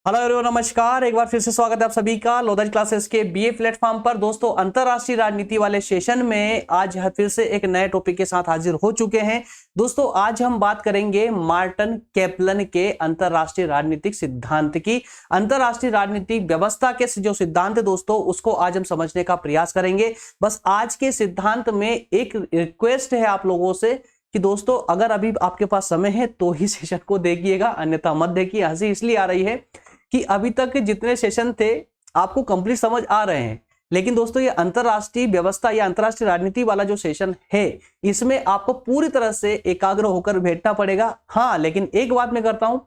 Hello everyone, नमस्कार। एक बार फिर से स्वागत है आप सभी का लोधज क्लासेस के बीए प्लेटफॉर्म पर। दोस्तों, अंतरराष्ट्रीय राजनीति वाले सेशन में आज फिर से एक नए टॉपिक के साथ हाजिर हो चुके हैं। दोस्तों, आज हम बात करेंगे मार्टिन कैप्लन के अंतरराष्ट्रीय राजनीतिक सिद्धांत की। अंतरराष्ट्रीय राजनीतिक व्यवस्था के जो सिद्धांत है दोस्तों, उसको आज हम समझने का प्रयास करेंगे। बस आज के सिद्धांत में एक रिक्वेस्ट है आप लोगों से कि दोस्तों, अगर अभी आपके पास समय है तो ही सेशन को देखिएगा, अन्यथा मत देखिए। हंसी इसलिए आ रही है कि अभी तक जितने सेशन थे आपको कंप्लीट समझ आ रहे हैं, लेकिन दोस्तों ये अंतरराष्ट्रीय व्यवस्था या अंतरराष्ट्रीय राजनीति वाला जो सेशन है, इसमें आपको पूरी तरह से एकाग्र होकर बैठना पड़ेगा। हाँ, लेकिन एक बात मैं करता हूं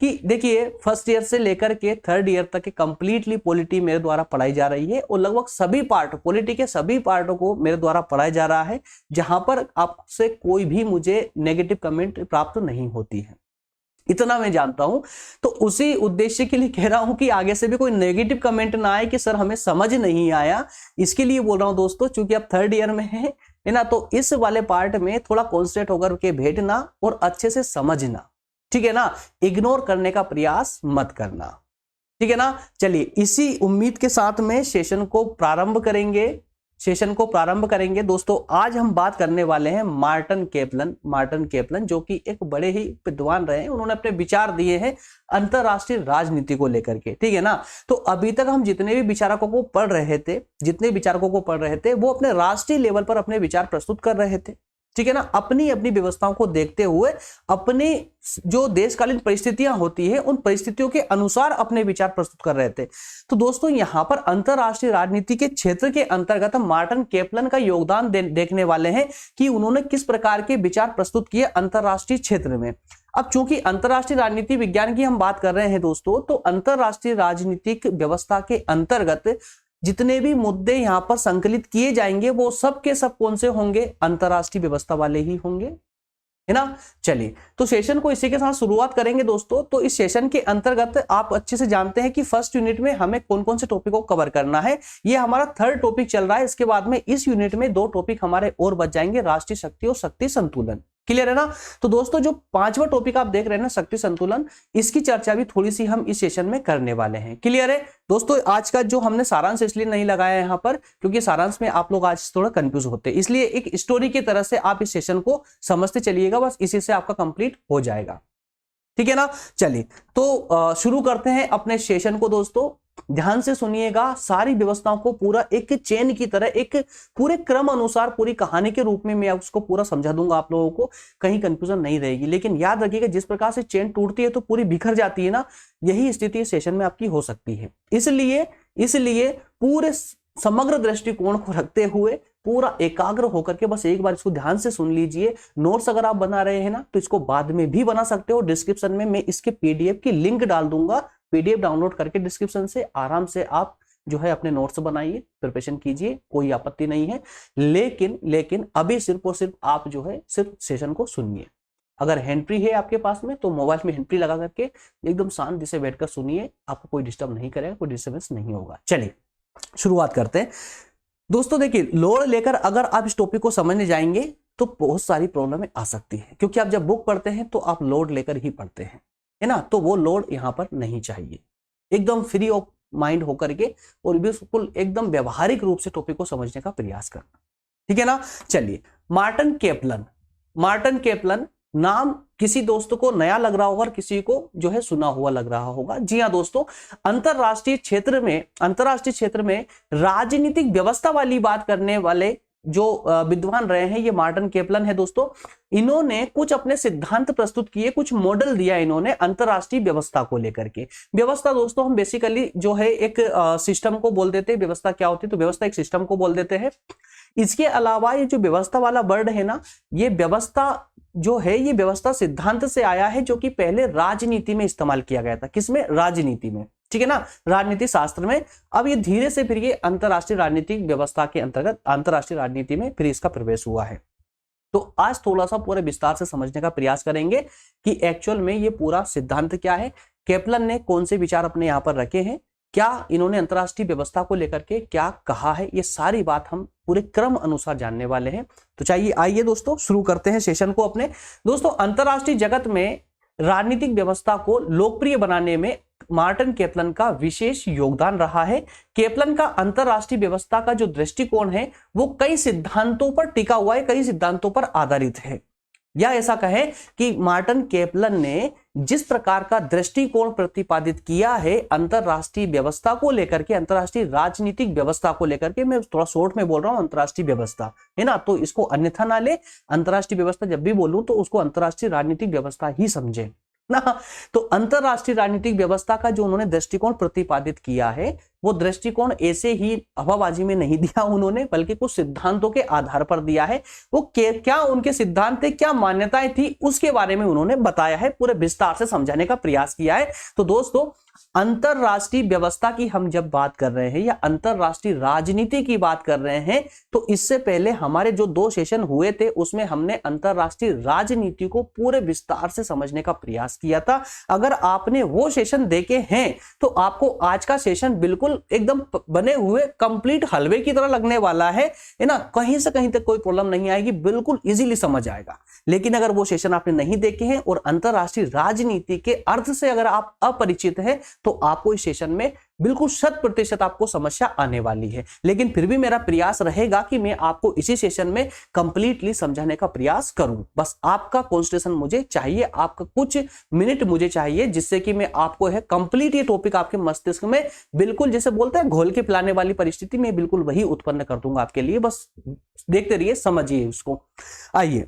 कि देखिए, फर्स्ट ईयर से लेकर के थर्ड ईयर तक कंप्लीटली पॉलिटी मेरे द्वारा पढ़ाई जा रही है और लगभग सभी पार्ट, पॉलिटी के सभी पार्टों को मेरे द्वारा पढ़ाया जा रहा है, जहां पर आपसे कोई भी मुझे नेगेटिव कमेंट प्राप्त नहीं होती है। इतना मैं जानता हूं, तो उसी उद्देश्य के लिए कह रहा हूं कि आगे से भी कोई नेगेटिव कमेंट ना आए कि सर हमें समझ नहीं आया। इसके लिए बोल रहा हूं दोस्तों, चूंकि आप थर्ड ईयर में है ना, तो इस वाले पार्ट में थोड़ा कॉन्सेंट्रेट होकर के बैठना और अच्छे से समझना, ठीक है ना। इग्नोर करने का प्रयास मत करना, ठीक है ना। चलिए, इसी उम्मीद के साथ में सेशन को प्रारंभ करेंगे। दोस्तों, आज हम बात करने वाले हैं मार्टिन कैप्लन, जो कि एक बड़े ही विद्वान रहे हैं। उन्होंने अपने विचार दिए हैं अंतरराष्ट्रीय राजनीति को लेकर के, ठीक है ना। तो अभी तक हम जितने भी विचारकों को पढ़ रहे थे वो अपने राष्ट्रीय लेवल पर अपने विचार प्रस्तुत कर रहे थे, ठीक है ना। अपनी अपनी व्यवस्थाओं को देखते हुए अपनी जो देशकालीन परिस्थितियां होती है, उन परिस्थितियों के अनुसार अपने विचार प्रस्तुत कर रहे थे। तो दोस्तों, यहां पर अंतरराष्ट्रीय राजनीति के क्षेत्र के अंतर्गत हम मार्टिन कैप्लन का योगदान देखने वाले हैं कि उन्होंने किस प्रकार के विचार प्रस्तुत किए अंतरराष्ट्रीय क्षेत्र में। अब चूंकि अंतरराष्ट्रीय राजनीति विज्ञान की हम बात कर रहे हैं दोस्तों, तो अंतरराष्ट्रीय राजनीतिक व्यवस्था के अंतर्गत जितने भी मुद्दे यहां पर संकलित किए जाएंगे, वो सब के सब कौन से होंगे? अंतरराष्ट्रीय व्यवस्था वाले ही होंगे, है ना। चलिए, तो सेशन को इसी के साथ शुरुआत करेंगे दोस्तों। तो इस सेशन के अंतर्गत आप अच्छे से जानते हैं कि फर्स्ट यूनिट में हमें कौन कौन से टॉपिक को कवर करना है। ये हमारा थर्ड टॉपिक चल रहा है। इसके बाद में इस यूनिट में 2 टॉपिक हमारे और बच जाएंगे, राष्ट्रीय शक्ति और शक्ति संतुलन। क्लियर है ना। तो दोस्तों, जो 5वां टॉपिक आप देख रहे हैं ना, शक्ति संतुलन, इसकी चर्चा भी थोड़ी सी हम इस सेशन में करने वाले हैं। क्लियर है दोस्तों। आज का जो हमने सारांश इसलिए नहीं लगाया यहां पर, क्योंकि सारांश में आप लोग आज थोड़ा कंफ्यूज होते हैं, इसलिए एक स्टोरी की तरह से आप इस सेशन को समझते चलिएगा, बस इसी से आपका कंप्लीट हो जाएगा, ठीक है ना। चलिए, तो शुरू करते हैं अपने सेशन को दोस्तों। ध्यान से सुनिएगा, सारी व्यवस्थाओं को पूरा एक चेन की तरह, एक पूरे क्रम अनुसार, पूरी कहानी के रूप में मैं उसको पूरा समझा दूंगा आप लोगों को, कहीं कंफ्यूजन नहीं रहेगी। लेकिन याद रखिएगा, जिस प्रकार से चेन टूटती है तो पूरी बिखर जाती है ना, यही स्थिति सेशन में आपकी हो सकती है। इसलिए पूरे समग्र दृष्टिकोण को रखते हुए पूरा एकाग्र होकर के बस एक बार इसको ध्यान से सुन लीजिए। नोट्स अगर आप बना रहे हैं ना, तो इसको बाद में भी बना सकते हो। डिस्क्रिप्शन में मैं इसके पीडीएफ की लिंक डाल दूंगा, पीडीएफ डाउनलोड करके डिस्क्रिप्शन से आराम से आप जो है अपने नोट्स बनाइए, प्रिपरेशन कीजिए, कोई आपत्ति नहीं है। लेकिन अभी सिर्फ और सिर्फ आप जो है सिर्फ सेशन को सुनिए। अगर हैंड फ्री है आपके पास में, तो मोबाइल में हैंड फ्री लगा करके एकदम शांति से बैठकर सुनिए, आपको कोई डिस्टर्ब नहीं करेगा, कोई डिस्टर्बेंस नहीं होगा। चलिए, शुरुआत करते हैं दोस्तों। देखिए, लोड लेकर अगर आप इस टॉपिक को समझने जाएंगे तो बहुत सारी प्रॉब्लमें आ सकती है, क्योंकि आप जब बुक पढ़ते हैं तो आप लोड लेकर ही पढ़ते हैं, है ना। तो वो लोड यहां पर नहीं चाहिए। एकदम फ्री ऑफ माइंड होकर के और बिल्कुल एकदम व्यवहारिक रूप से टॉपिक को समझने का प्रयास करना, ठीक है ना। चलिए, मार्टिन कैप्लन नाम किसी दोस्तों को नया लग रहा होगा और किसी को जो है सुना हुआ लग रहा होगा। जी हाँ दोस्तों, अंतरराष्ट्रीय क्षेत्र में राजनीतिक व्यवस्था वाली बात करने वाले जो विद्वान रहे हैं, ये मार्टिन कैप्लन है दोस्तों। इन्होंने कुछ अपने सिद्धांत प्रस्तुत किए, कुछ मॉडल दिया इन्होंने अंतरराष्ट्रीय व्यवस्था को लेकर के। व्यवस्था दोस्तों, हम बेसिकली जो है एक सिस्टम को बोल देते हैं। व्यवस्था क्या होती है? तो व्यवस्था एक सिस्टम को बोल देते हैं। इसके अलावा ये जो व्यवस्था वाला वर्ड है ना, ये व्यवस्था जो है, ये व्यवस्था सिद्धांत से आया है, जो कि पहले राजनीति में इस्तेमाल किया गया था। किसमें? राजनीति में, ठीक है ना, राजनीति शास्त्र में। अब ये धीरे से फिर ये अंतरराष्ट्रीय राजनीतिक व्यवस्था के अंतर्गत अंतरराष्ट्रीय राजनीति में फिर इसका प्रवेश हुआ है। तो आज थोड़ा सा पूरे विस्तार से समझने का प्रयास करेंगे कि एक्चुअल में ये पूरा सिद्धांत क्या है, कैप्लन ने कौन से विचार अपने यहाँ पर रखे हैं, क्या इन्होंने अंतरराष्ट्रीय व्यवस्था को लेकर के क्या कहा है, ये सारी बात हम पूरे क्रम अनुसार जानने वाले हैं। तो चाहिए आइए दोस्तों शुरू करते हैं सेशन को अपने। दोस्तों, अंतरराष्ट्रीय जगत में राजनीतिक व्यवस्था को लोकप्रिय बनाने में मार्टिन केपलन का विशेष योगदान रहा है। केपलन का अंतरराष्ट्रीय व्यवस्था का जो दृष्टिकोण है वो कई सिद्धांतों पर टिका हुआ है, कई सिद्धांतों पर आधारित है। या ऐसा कहें कि मार्टिन केपलन ने जिस प्रकार का दृष्टिकोण प्रतिपादित किया है अंतरराष्ट्रीय व्यवस्था को लेकर के, अंतरराष्ट्रीय राजनीतिक व्यवस्था को लेकर के, मैं थोड़ा शॉर्ट में बोल रहा हूं अंतरराष्ट्रीय व्यवस्था है ना, तो इसको अन्यथा ना ले, अंतरराष्ट्रीय व्यवस्था जब भी बोलूं तो उसको अंतरराष्ट्रीय राजनीतिक व्यवस्था ही समझे ना। तो अंतरराष्ट्रीय राजनीतिक व्यवस्था का जो उन्होंने दृष्टिकोण प्रतिपादित किया है वो दृष्टिकोण ऐसे ही हवाबाजी में नहीं दिया उन्होंने, बल्कि कुछ सिद्धांतों के आधार पर दिया है। वो क्या उनके सिद्धांत थे, क्या मान्यताएं थी, उसके बारे में उन्होंने बताया है, पूरे विस्तार से समझाने का प्रयास किया है। तो दोस्तों अंतरराष्ट्रीय व्यवस्था की हम जब बात कर रहे हैं या अंतरराष्ट्रीय राजनीति की बात कर रहे हैं तो इससे पहले हमारे जो 2 सेशन हुए थे उसमें हमने अंतरराष्ट्रीय राजनीति को पूरे विस्तार से समझने का प्रयास किया था। अगर आपने वो सेशन देखे हैं तो आपको आज का सेशन बिल्कुल एकदम बने हुए कंप्लीट हलवे की तरह लगने वाला है ना, कहीं से कहीं तक कोई प्रॉब्लम नहीं आएगी, बिल्कुल इजीली समझ आएगा। लेकिन अगर वो सेशन आपने नहीं देखे हैं और अंतरराष्ट्रीय राजनीति के अर्थ से अगर आप अपरिचित हैं तो आपको इस सेशन में बिल्कुल 100% आपको समस्या आने वाली है। लेकिन फिर भी मेरा प्रयास रहेगा कि मैं आपको इसी सेशन में कंप्लीटली समझाने का प्रयास करूं। बस आपका कंसंट्रेशन मुझे चाहिए, आपका कुछ मिनट मुझे चाहिए, जिससे कि मैं आपको है कंप्लीट ये टॉपिक आपके मस्तिष्क में बिल्कुल जैसे बोलते हैं घोल के पिलाने वाली परिस्थिति में बिल्कुल वही उत्पन्न कर दूंगा आपके लिए। बस देखते रहिए, समझिए उसको। आइए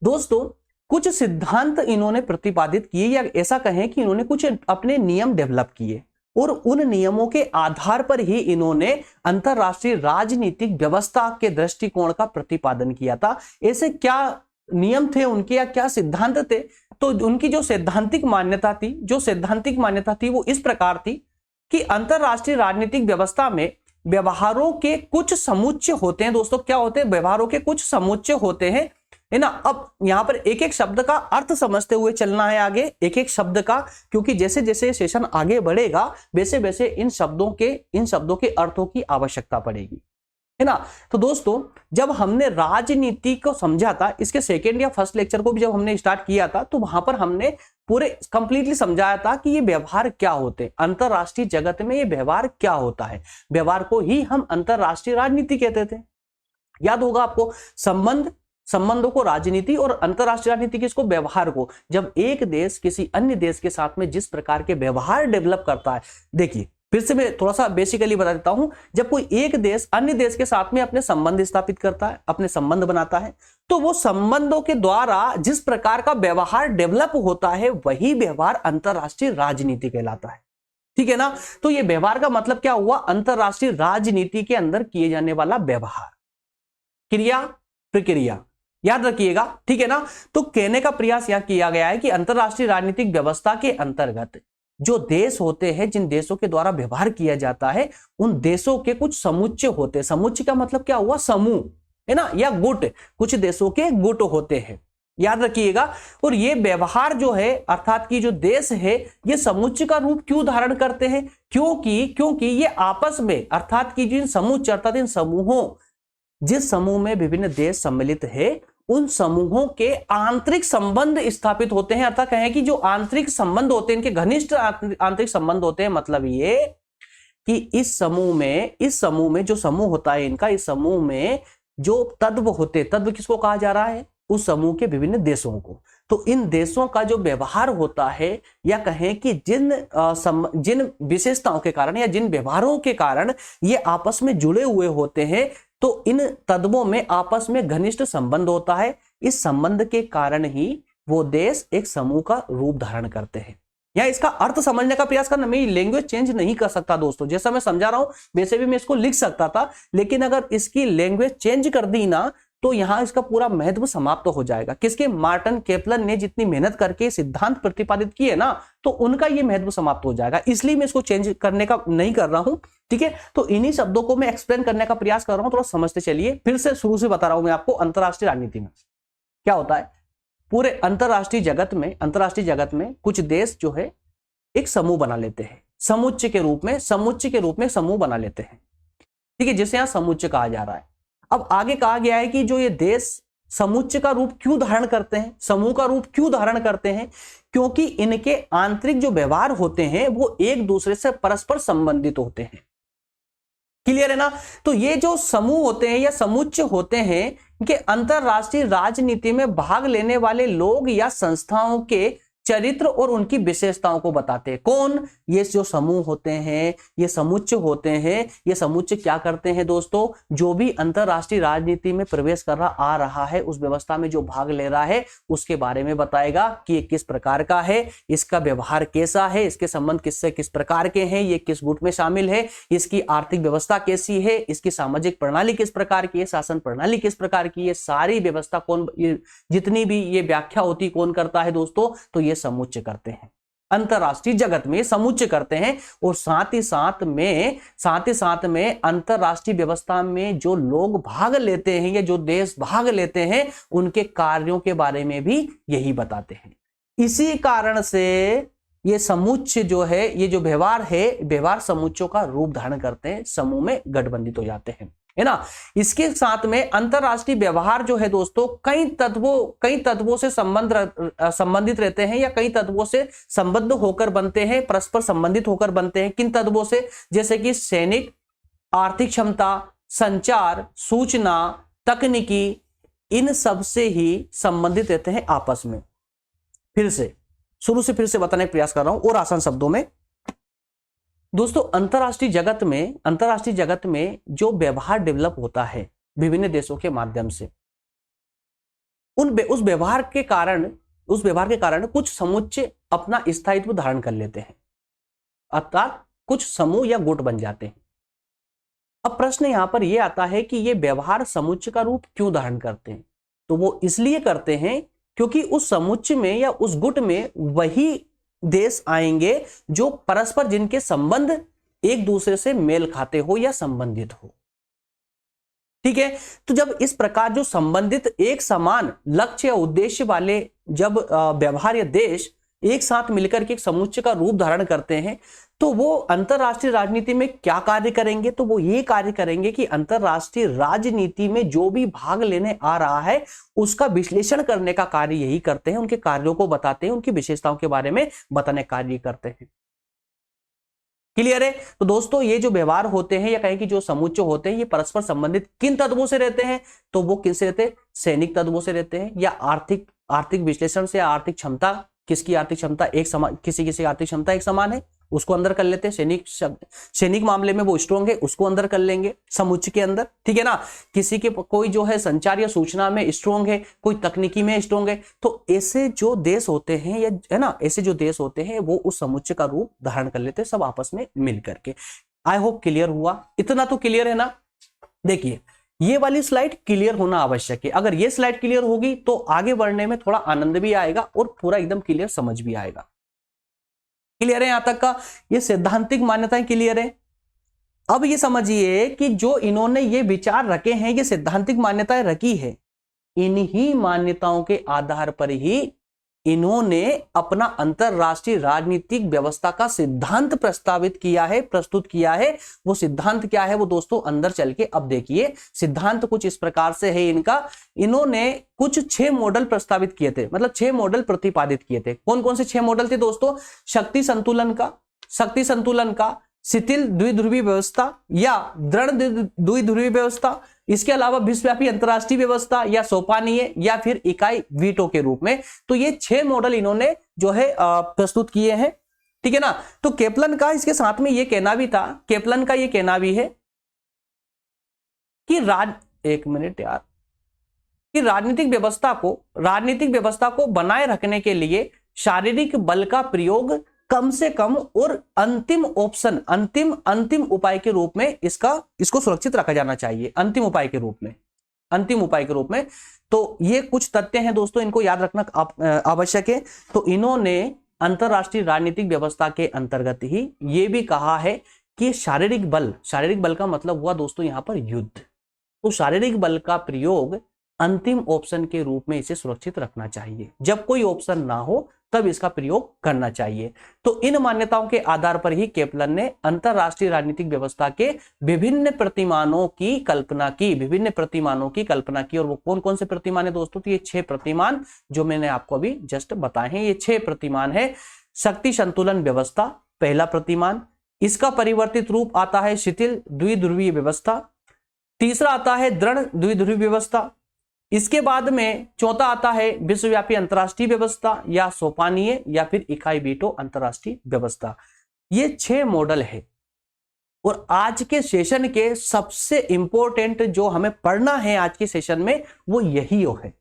दोस्तों, कुछ सिद्धांत इन्होंने प्रतिपादित किए या ऐसा कहें कि इन्होंने कुछ अपने नियम डेवलप किए और उन नियमों के आधार पर ही इन्होंने अंतरराष्ट्रीय राजनीतिक व्यवस्था के दृष्टिकोण का प्रतिपादन किया था। ऐसे क्या नियम थे उनके या क्या सिद्धांत थे? तो उनकी जो सैद्धांतिक मान्यता थी वो इस प्रकार थी कि अंतरराष्ट्रीय राजनीतिक व्यवस्था में व्यवहारों के कुछ समुच्चय होते हैं। दोस्तों क्या होते हैं? व्यवहारों के कुछ समुच्चय होते हैं, है ना। अब यहां पर एक एक शब्द का अर्थ समझते हुए चलना है आगे, एक एक शब्द का, क्योंकि जैसे जैसे सेशन आगे बढ़ेगा वैसे वैसे इन शब्दों के अर्थों की आवश्यकता पड़ेगी, है ना। तो दोस्तों जब हमने राजनीति को समझा था, इसके सेकेंड या फर्स्ट लेक्चर को भी जब हमने स्टार्ट किया था तो वहां पर हमने पूरे कंप्लीटली समझाया था कि ये व्यवहार क्या होते हैं, अंतरराष्ट्रीय जगत में ये व्यवहार क्या होता है। व्यवहार को ही हम अंतरराष्ट्रीय राजनीति कहते थे। याद होगा आपको, संबंधों को राजनीति और अंतरराष्ट्रीय राजनीति किसको? व्यवहार को। जब एक देश किसी अन्य देश के साथ में जिस प्रकार के व्यवहार डेवलप करता है, देखिए फिर से मैं थोड़ा सा बेसिकली बता देता हूं, जब कोई एक देश अन्य देश के साथ में अपने संबंध स्थापित करता है, अपने संबंध बनाता है, तो वो संबंधों के द्वारा जिस प्रकार का व्यवहार डेवलप होता है वही व्यवहार अंतरराष्ट्रीय राजनीति कहलाता है। ठीक है ना। तो ये व्यवहार का मतलब क्या हुआ? अंतरराष्ट्रीय राजनीति के अंदर किए जाने वाला व्यवहार, क्रिया प्रक्रिया, याद रखिएगा, ठीक है ना। तो कहने का प्रयास यहां किया गया है कि अंतरराष्ट्रीय राजनीतिक व्यवस्था के अंतर्गत जो देश होते हैं, जिन देशों के द्वारा व्यवहार किया जाता है, उन देशों के कुछ समुच्चय होते हैं। समुच्चय का मतलब क्या हुआ? समूह, है ना, या गुट। कुछ देशों के गुट होते हैं, याद रखिएगा। और ये व्यवहार जो है, अर्थात कि जो देश है, ये समुच्चय का रूप क्यों धारण करते हैं? क्योंकि ये आपस में, अर्थात कि जिन समुच्चय अर्थात इन समूहों, जिस समूह में विभिन्न देश सम्मिलित है, उन समूहों के आंतरिक संबंध स्थापित होते हैं। अर्थात कहें कि जो आंतरिक संबंध होते हैं, इनके घनिष्ठ आंतरिक संबंध होते हैं। मतलब ये कि इस समूह में जो समूह होता है इनका, इस समूह में जो तत्व होते हैं, तत्व किसको कहा जा रहा है? उस समूह के विभिन्न देशों को। तो इन देशों का जो व्यवहार होता है, या कहें कि जिन विशेषताओं के कारण या जिन व्यवहारों के कारण ये आपस में जुड़े हुए होते हैं, तो इन तत्वों में आपस में घनिष्ठ संबंध होता है। इस संबंध के कारण ही वो देश एक समूह का रूप धारण करते हैं। या इसका अर्थ समझने का प्रयास करना, मैं लैंग्वेज चेंज नहीं कर सकता दोस्तों, जैसा मैं समझा रहा हूं वैसे भी मैं इसको लिख सकता था, लेकिन अगर इसकी लैंग्वेज चेंज कर दी ना तो यहां इसका पूरा महत्व समाप्त हो जाएगा। किसके? मार्टिन केपलन ने जितनी मेहनत करके सिद्धांत प्रतिपादित किए ना, तो उनका ये महत्व समाप्त हो जाएगा। इसलिए मैं इसको चेंज करने का नहीं कर रहा हूं, ठीक है। तो इन्हीं शब्दों को मैं एक्सप्लेन करने का प्रयास कर रहा हूं, थोड़ा समझते चलिए। फिर से शुरू से बता रहा हूं मैं आपको, अंतरराष्ट्रीय राजनीति में क्या होता है। पूरे अंतरराष्ट्रीय जगत में कुछ देश जो है एक समूह बना लेते हैं, समुच्चय के रूप में समूह बना लेते हैं, ठीक है, जिसे यहां समुच्चय कहा जा रहा है। अब आगे कहा गया है कि जो ये देश समुच्चय का रूप क्यों धारण करते हैं, समूह का रूप क्यों धारण करते हैं? क्योंकि इनके आंतरिक जो व्यवहार होते हैं वो एक दूसरे से परस्पर संबंधित होते हैं। क्लियर है ना? तो ये जो समूह होते हैं या समुच्चय होते हैं कि अंतरराष्ट्रीय राजनीति में भाग लेने वाले लोग या संस्थाओं के चरित्र और उनकी विशेषताओं को बताते हैं। कौन? ये जो समूह होते हैं, ये समुच्चय होते हैं। ये समुच्चय क्या करते हैं दोस्तों? जो भी अंतरराष्ट्रीय राजनीति में प्रवेश कर रहा आ रहा है, उस व्यवस्था में जो भाग ले रहा है उसके बारे में बताएगा कि ये किस प्रकार का है, इसका व्यवहार कैसा है, इसके संबंध किससे किस प्रकार के हैं, ये किस गुट में शामिल है, इसकी आर्थिक व्यवस्था कैसी है, इसकी सामाजिक प्रणाली किस प्रकार की है, शासन प्रणाली किस प्रकार की है, सारी व्यवस्था कौन, जितनी भी ये व्याख्या होती कौन करता है दोस्तों? तो ये समुच्चय करते हैं। अंतरराष्ट्रीय जगत में समुच्चय करते हैं। और साथ ही साथ में अंतरराष्ट्रीय व्यवस्था में जो लोग भाग लेते हैं या जो देश भाग लेते हैं उनके कार्यों के बारे में भी यही बताते हैं। इसी कारण से ये समुच्चय जो है, ये जो व्यवहार है, व्यवहार समुच्चयों का रूप धारण करते हैं, समूह में गठबंधित हो जाते हैं, है ना। इसके साथ में अंतरराष्ट्रीय व्यवहार जो है दोस्तों कई तत्वों से संबंधित रहते हैं या कई तत्वों से संबद्ध होकर बनते हैं, परस्पर संबंधित होकर बनते हैं। किन तत्वों से? जैसे कि सैनिक, आर्थिक क्षमता, संचार, सूचना, तकनीकी, इन सब से ही संबंधित रहते हैं आपस में। फिर से बताने का प्रयास कर रहा हूं और आसान शब्दों में। दोस्तों अंतरराष्ट्रीय जगत में जो व्यवहार डेवलप होता है विभिन्न देशों के माध्यम से, उस व्यवहार के कारण कुछ समुच्चय अपना स्थायित्व धारण कर लेते हैं, अर्थात कुछ समूह या गुट बन जाते हैं। अब प्रश्न यहां पर यह आता है कि ये व्यवहार समुच्चय का रूप क्यों धारण करते हैं? तो वो इसलिए करते हैं क्योंकि उस समुच्चय में या उस गुट में वही देश आएंगे जो परस्पर जिनके संबंध एक दूसरे से मेल खाते हो या संबंधित हो। ठीक है, तो जब इस प्रकार जो संबंधित एक समान लक्ष्य या उद्देश्य वाले जब व्यवहार या देश एक साथ मिलकर के एक समुच्चय का रूप धारण करते हैं तो वो अंतरराष्ट्रीय राजनीति में क्या कार्य करेंगे? तो वो ये कार्य करेंगे कि अंतरराष्ट्रीय राजनीति में जो भी भाग लेने आ रहा है उसका विश्लेषण करने का कार्य यही करते हैं, उनके कार्यों को बताते हैं, उनकी विशेषताओं के बारे में बताने का कार्य करते हैं। क्लियर है? तो दोस्तों ये जो व्यवहार होते हैं या कहें कि जो समुच्चय होते हैं ये परस्पर संबंधित किन तत्वों से रहते हैं? तो वो किससे रहते हैं? सैनिक तत्वों से रहते हैं, या आर्थिक विश्लेषण से, आर्थिक क्षमता, किसकी आर्थिक क्षमता एक समान, किसी आर्थिक क्षमता एक समान है उसको अंदर कर लेते हैं। सैनिक मामले में वो स्ट्रॉन्ग है उसको अंदर कर लेंगे समुच्चय के अंदर, ठीक है ना। किसी के कोई जो है संचार या सूचना में स्ट्रॉन्ग है, कोई तकनीकी में स्ट्रॉन्ग है, तो ऐसे जो देश होते हैं या है ना, ऐसे जो देश होते हैं वो उस समुच्चय का रूप धारण कर लेते हैं सब आपस में मिल करके। आई होप क्लियर हुआ, इतना तो क्लियर है ना। देखिए ये वाली स्लाइड क्लियर होना आवश्यक है। अगर ये स्लाइड क्लियर होगी तो आगे बढ़ने में थोड़ा आनंद भी आएगा और पूरा एकदम क्लियर समझ भी आएगा। क्लियर है यहां तक का? ये सैद्धांतिक मान्यताएं क्लियर है। अब ये समझिए कि जो इन्होंने ये विचार रखे हैं, ये सैद्धांतिक मान्यताएं रखी है, इन्हीं मान्यताओं के आधार पर ही इन्होंने अपना अंतरराष्ट्रीय राजनीतिक व्यवस्था का सिद्धांत प्रस्तावित किया है, प्रस्तुत किया है। वो सिद्धांत क्या है वो दोस्तों अंदर चल के अब देखिए। सिद्धांत कुछ इस प्रकार से है इनका। इन्होंने कुछ 6 मॉडल प्रस्तावित किए थे, मतलब 6 मॉडल प्रतिपादित किए थे। कौन कौन से 6 मॉडल थे दोस्तों? शक्ति संतुलन का, शिथिल द्विध्रुवीय व्यवस्था या दृढ़ द्विध्रुवीय व्यवस्था, इसके अलावा विश्वव्यापी अंतरराष्ट्रीय व्यवस्था या सोपानीय या फिर इकाई वीटो के रूप में। तो ये 6 मॉडल इन्होंने जो है प्रस्तुत किए हैं, ठीक है ना। तो केपलन का इसके साथ में ये कहना भी था, केपलन का ये कहना भी है कि राजनीतिक व्यवस्था को बनाए रखने के लिए शारीरिक बल का प्रयोग कम से कम और अंतिम उपाय के रूप में इसको सुरक्षित रखा जाना चाहिए। अंतिम उपाय के रूप में। तो ये कुछ तथ्य हैं दोस्तों, इनको याद रखना आवश्यक है। तो इन्होंने अंतरराष्ट्रीय राजनीतिक व्यवस्था के अंतर्गत ही ये भी कहा है कि शारीरिक बल का मतलब हुआ दोस्तों यहां पर युद्ध। तो शारीरिक बल का प्रयोग अंतिम ऑप्शन के रूप में इसे सुरक्षित रखना चाहिए। जब कोई ऑप्शन ना हो तब इसका प्रयोग करना चाहिए। तो इन मान्यताओं के आधार पर ही केपलन ने अंतरराष्ट्रीय राजनीतिक व्यवस्था के विभिन्न प्रतिमानों की कल्पना की, और वो कौन कौन से प्रतिमान है दोस्तों? तो ये 6 प्रतिमान जो मैंने आपको अभी जस्ट बताए हैं, ये 6 प्रतिमान है। शक्ति संतुलन व्यवस्था पहला प्रतिमान, इसका परिवर्तित रूप आता है शिथिल द्विध्रुवीय व्यवस्था। तीसरा आता है दृढ़ द्विध्रुवीय व्यवस्था। इसके बाद में चौथा आता है विश्वव्यापी अंतरराष्ट्रीय व्यवस्था या सोपानीय या फिर इकाई वीटो अंतरराष्ट्रीय व्यवस्था। ये 6 मॉडल है और आज के सेशन के सबसे इंपॉर्टेंट जो हमें पढ़ना है आज के सेशन में वो यही है।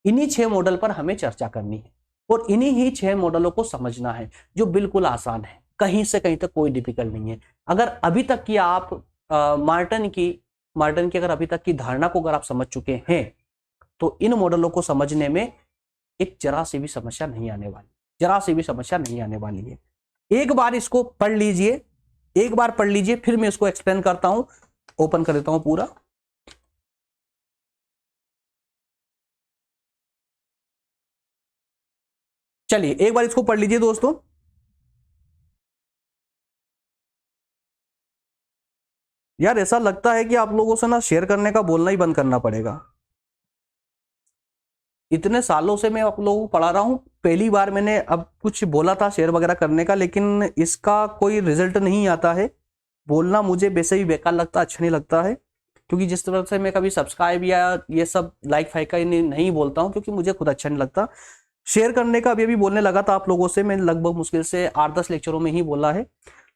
इन्हीं 6 मॉडल पर हमें चर्चा करनी है और इन्हीं ही 6 मॉडलों को समझना है जो बिल्कुल आसान है, कहीं से कहीं तक कोई डिफिकल्ट नहीं है। अगर अभी तक की आप मार्टन की अगर अभी तक की धारणा को अगर आप समझ चुके हैं तो इन मॉडलों को समझने में एक जरा सी भी समस्या नहीं आने वाली है। एक बार इसको पढ़ लीजिए, फिर मैं इसको एक्सप्लेन करता हूं। ओपन कर देता हूं पूरा। चलिए एक बार इसको पढ़ लीजिए दोस्तों। यार ऐसा लगता है कि आप लोगों से ना शेयर करने का बोलना ही बंद करना पड़ेगा। इतने सालों से मैं आप लोगों को पढ़ा रहा हूं, पहली बार मैंने अब कुछ बोला था शेयर वगैरह करने का, लेकिन इसका कोई रिजल्ट नहीं आता है। बोलना मुझे वैसे ही बेकार लगता, अच्छा नहीं लगता है, क्योंकि जिस तरह से मैं कभी सब्सक्राइब या ये सब लाइक फाइक का नहीं बोलता हूं, क्योंकि मुझे खुद अच्छा नहीं लगता। शेयर करने का अभी बोलने लगा था आप लोगों से, मैंने लगभग मुश्किल से 8-10 लेक्चरों में ही बोला है।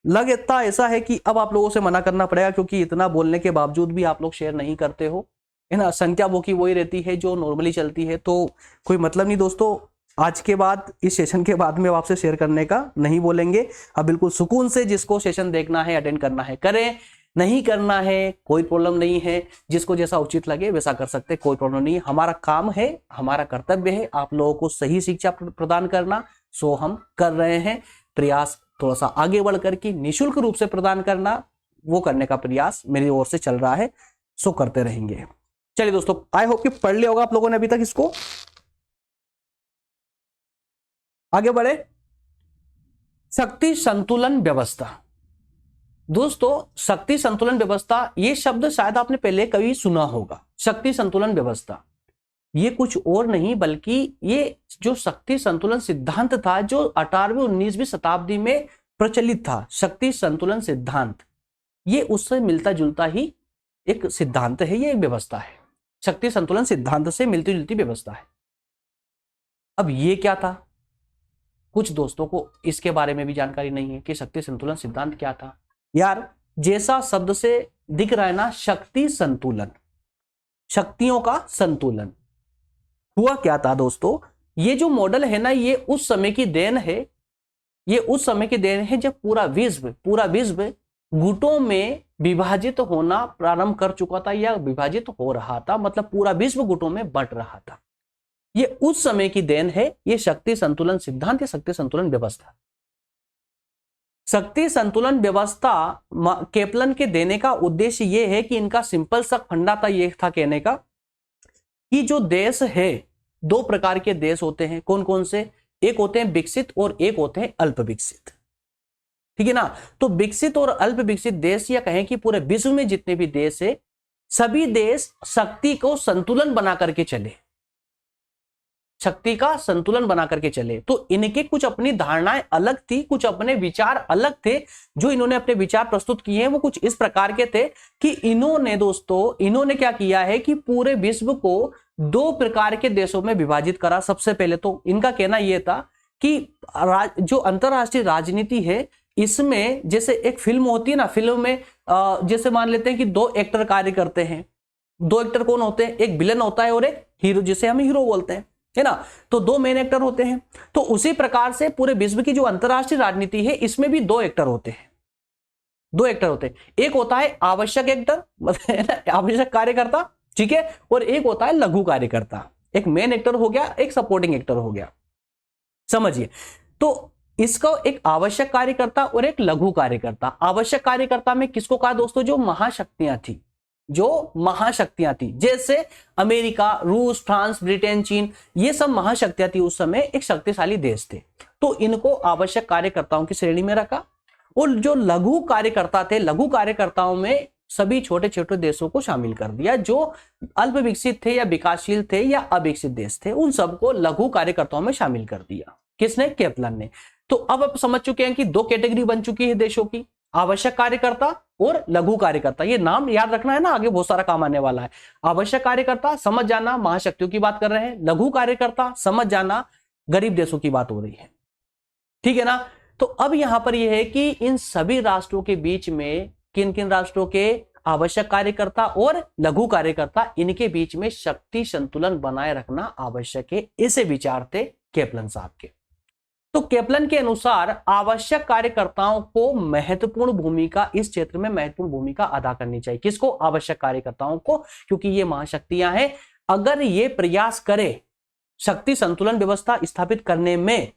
लगता ऐसा है कि अब आप लोगों से मना करना पड़ेगा, क्योंकि इतना बोलने के बावजूद भी आप लोग शेयर नहीं करते हो, है ना। संख्या वो की वही रहती है जो नॉर्मली चलती है, तो कोई मतलब नहीं दोस्तों। आज के बाद इस सेशन के बाद में आपसे शेयर करने का नहीं बोलेंगे। अब बिल्कुल सुकून से जिसको सेशन देखना है, अटेंड करना है करें, नहीं करना है कोई प्रॉब्लम नहीं है। जिसको जैसा उचित लगे वैसा कर सकते, कोई प्रॉब्लम नहीं है। हमारा काम है, हमारा कर्तव्य है आप लोगों को सही शिक्षा प्रदान करना, सो हम कर रहे हैं। प्रयास थोड़ा सा आगे बढ़ करके निःशुल्क रूप से प्रदान करना, वो करने का प्रयास मेरी ओर से चल रहा है, सो करते रहेंगे। चलिए दोस्तों, आई होप कि पढ़ लिया होगा आप लोगों ने अभी तक इसको। आगे बढ़े। शक्ति संतुलन व्यवस्था। दोस्तों शक्ति संतुलन व्यवस्था ये शब्द शायद आपने पहले कभी सुना होगा। शक्ति संतुलन व्यवस्था ये कुछ और नहीं बल्कि ये जो शक्ति संतुलन सिद्धांत था जो 18वीं 19वीं शताब्दी में प्रचलित था। शक्ति संतुलन सिद्धांत ये उससे मिलता जुलता ही एक सिद्धांत है, ये एक व्यवस्था है। शक्ति संतुलन सिद्धांत से मिलती जुलती व्यवस्था है। अब ये क्या था, कुछ दोस्तों को इसके बारे में भी जानकारी नहीं है कि शक्ति संतुलन सिद्धांत क्या था। यार जैसा शब्द से दिख रहा है ना, शक्ति संतुलन, शक्तियों का संतुलन। हुआ क्या था दोस्तों, ये जो मॉडल है ना, ये उस समय की देन है, जब पूरा विश्व गुटों में विभाजित होना प्रारंभ कर चुका था या विभाजित हो रहा था, मतलब पूरा विश्व गुटों में बंट रहा था। ये उस समय की देन है, ये शक्ति संतुलन सिद्धांत या शक्ति संतुलन व्यवस्था। शक्ति संतुलन व्यवस्था केपलन के देने का उद्देश्य ये है कि इनका सिंपल सा फंडा था, ये था कहने का कि जो देश है, 2 प्रकार के देश होते हैं। कौन कौन से? एक होते हैं विकसित और एक होते हैं अल्प विकसित, ठीक है ना। तो विकसित और अल्प विकसित देश, या कहें कि पूरे विश्व में जितने भी देश है, सभी देश शक्ति को संतुलन बना करके चले, शक्ति का संतुलन बना करके चले। तो इनके कुछ अपनी धारणाएं अलग थी, कुछ अपने विचार अलग थे। जो इन्होंने अपने विचार प्रस्तुत किए हैं वो कुछ इस प्रकार के थे कि इन्होंने क्या किया है कि पूरे विश्व को 2 प्रकार के देशों में विभाजित करा। सबसे पहले तो इनका कहना यह था कि जो अंतरराष्ट्रीय राजनीति है, इसमें जैसे एक फिल्म होती है ना, फिल्म में जैसे मान लेते हैं कि 2 एक्टर कार्य करते हैं। 2 एक्टर कौन होते हैं? एक विलन होता है और एक हीरो, जिसे हम हीरो बोलते हैं, है ना। तो 2 मेन एक्टर होते हैं। तो उसी प्रकार से पूरे विश्व की जो अंतरराष्ट्रीय राजनीति है, इसमें भी 2 एक्टर होते हैं। 2 एक्टर होते हैं। एक होता है आवश्यक एक्टर, मतलब आवश्यक कार्यकर्ता, ठीक है, और एक होता है लघु कार्यकर्ता। एक मेन एक्टर हो गया, एक सपोर्टिंग एक्टर हो गया, समझिए। तो इसका एक आवश्यक कार्यकर्ता और एक लघु कार्यकर्ता। आवश्यक कार्यकर्ता में किसको कहा दोस्तों? जो महाशक्तियां थी, जो महाशक्तियां थी, जैसे अमेरिका, रूस, फ्रांस, ब्रिटेन, चीन, ये सब महाशक्तियां थी उस समय, एक शक्तिशाली देश थे। तो इनको आवश्यक कार्यकर्ताओं की श्रेणी में रखा। और जो लघु कार्यकर्ता थे, लघु कार्यकर्ताओं में सभी छोटे छोटे देशों को शामिल कर दिया, जो अल्प विकसित थे या विकासशील थे या अविकसित देश थे, उन सबको लघु कार्यकर्ताओं में शामिल कर दिया। किसने? केपलन ने। तो अब आप समझ चुके हैं कि दो कैटेगरी बन चुकी है देशों की, आवश्यक कार्यकर्ता और लघु कार्यकर्ता। ये नाम याद रखना है ना, आगे बहुत सारा काम आने वाला है। आवश्यक कार्यकर्ता, समझ जाना महाशक्तियों की बात कर रहे हैं। लघु कार्यकर्ता, समझ जाना गरीब देशों की बात हो रही है। ठीक है ना। तो अब यहां पर यह है कि इन सभी राष्ट्रों के बीच में, किन किन राष्ट्रों के? आवश्यक कार्यकर्ता और लघु कार्यकर्ता, इनके बीच में शक्ति संतुलन बनाए रखना आवश्यक है। ऐसे विचार थे केपलन साहब के। तो केपलन के अनुसार आवश्यक कार्यकर्ताओं को महत्वपूर्ण भूमिका, इस क्षेत्र में महत्वपूर्ण भूमिका अदा करनी चाहिए। किसको? आवश्यक कार्यकर्ताओं को, क्योंकि ये महाशक्तियां हैं। अगर ये प्रयास करे शक्ति संतुलन व्यवस्था स्थापित करने में,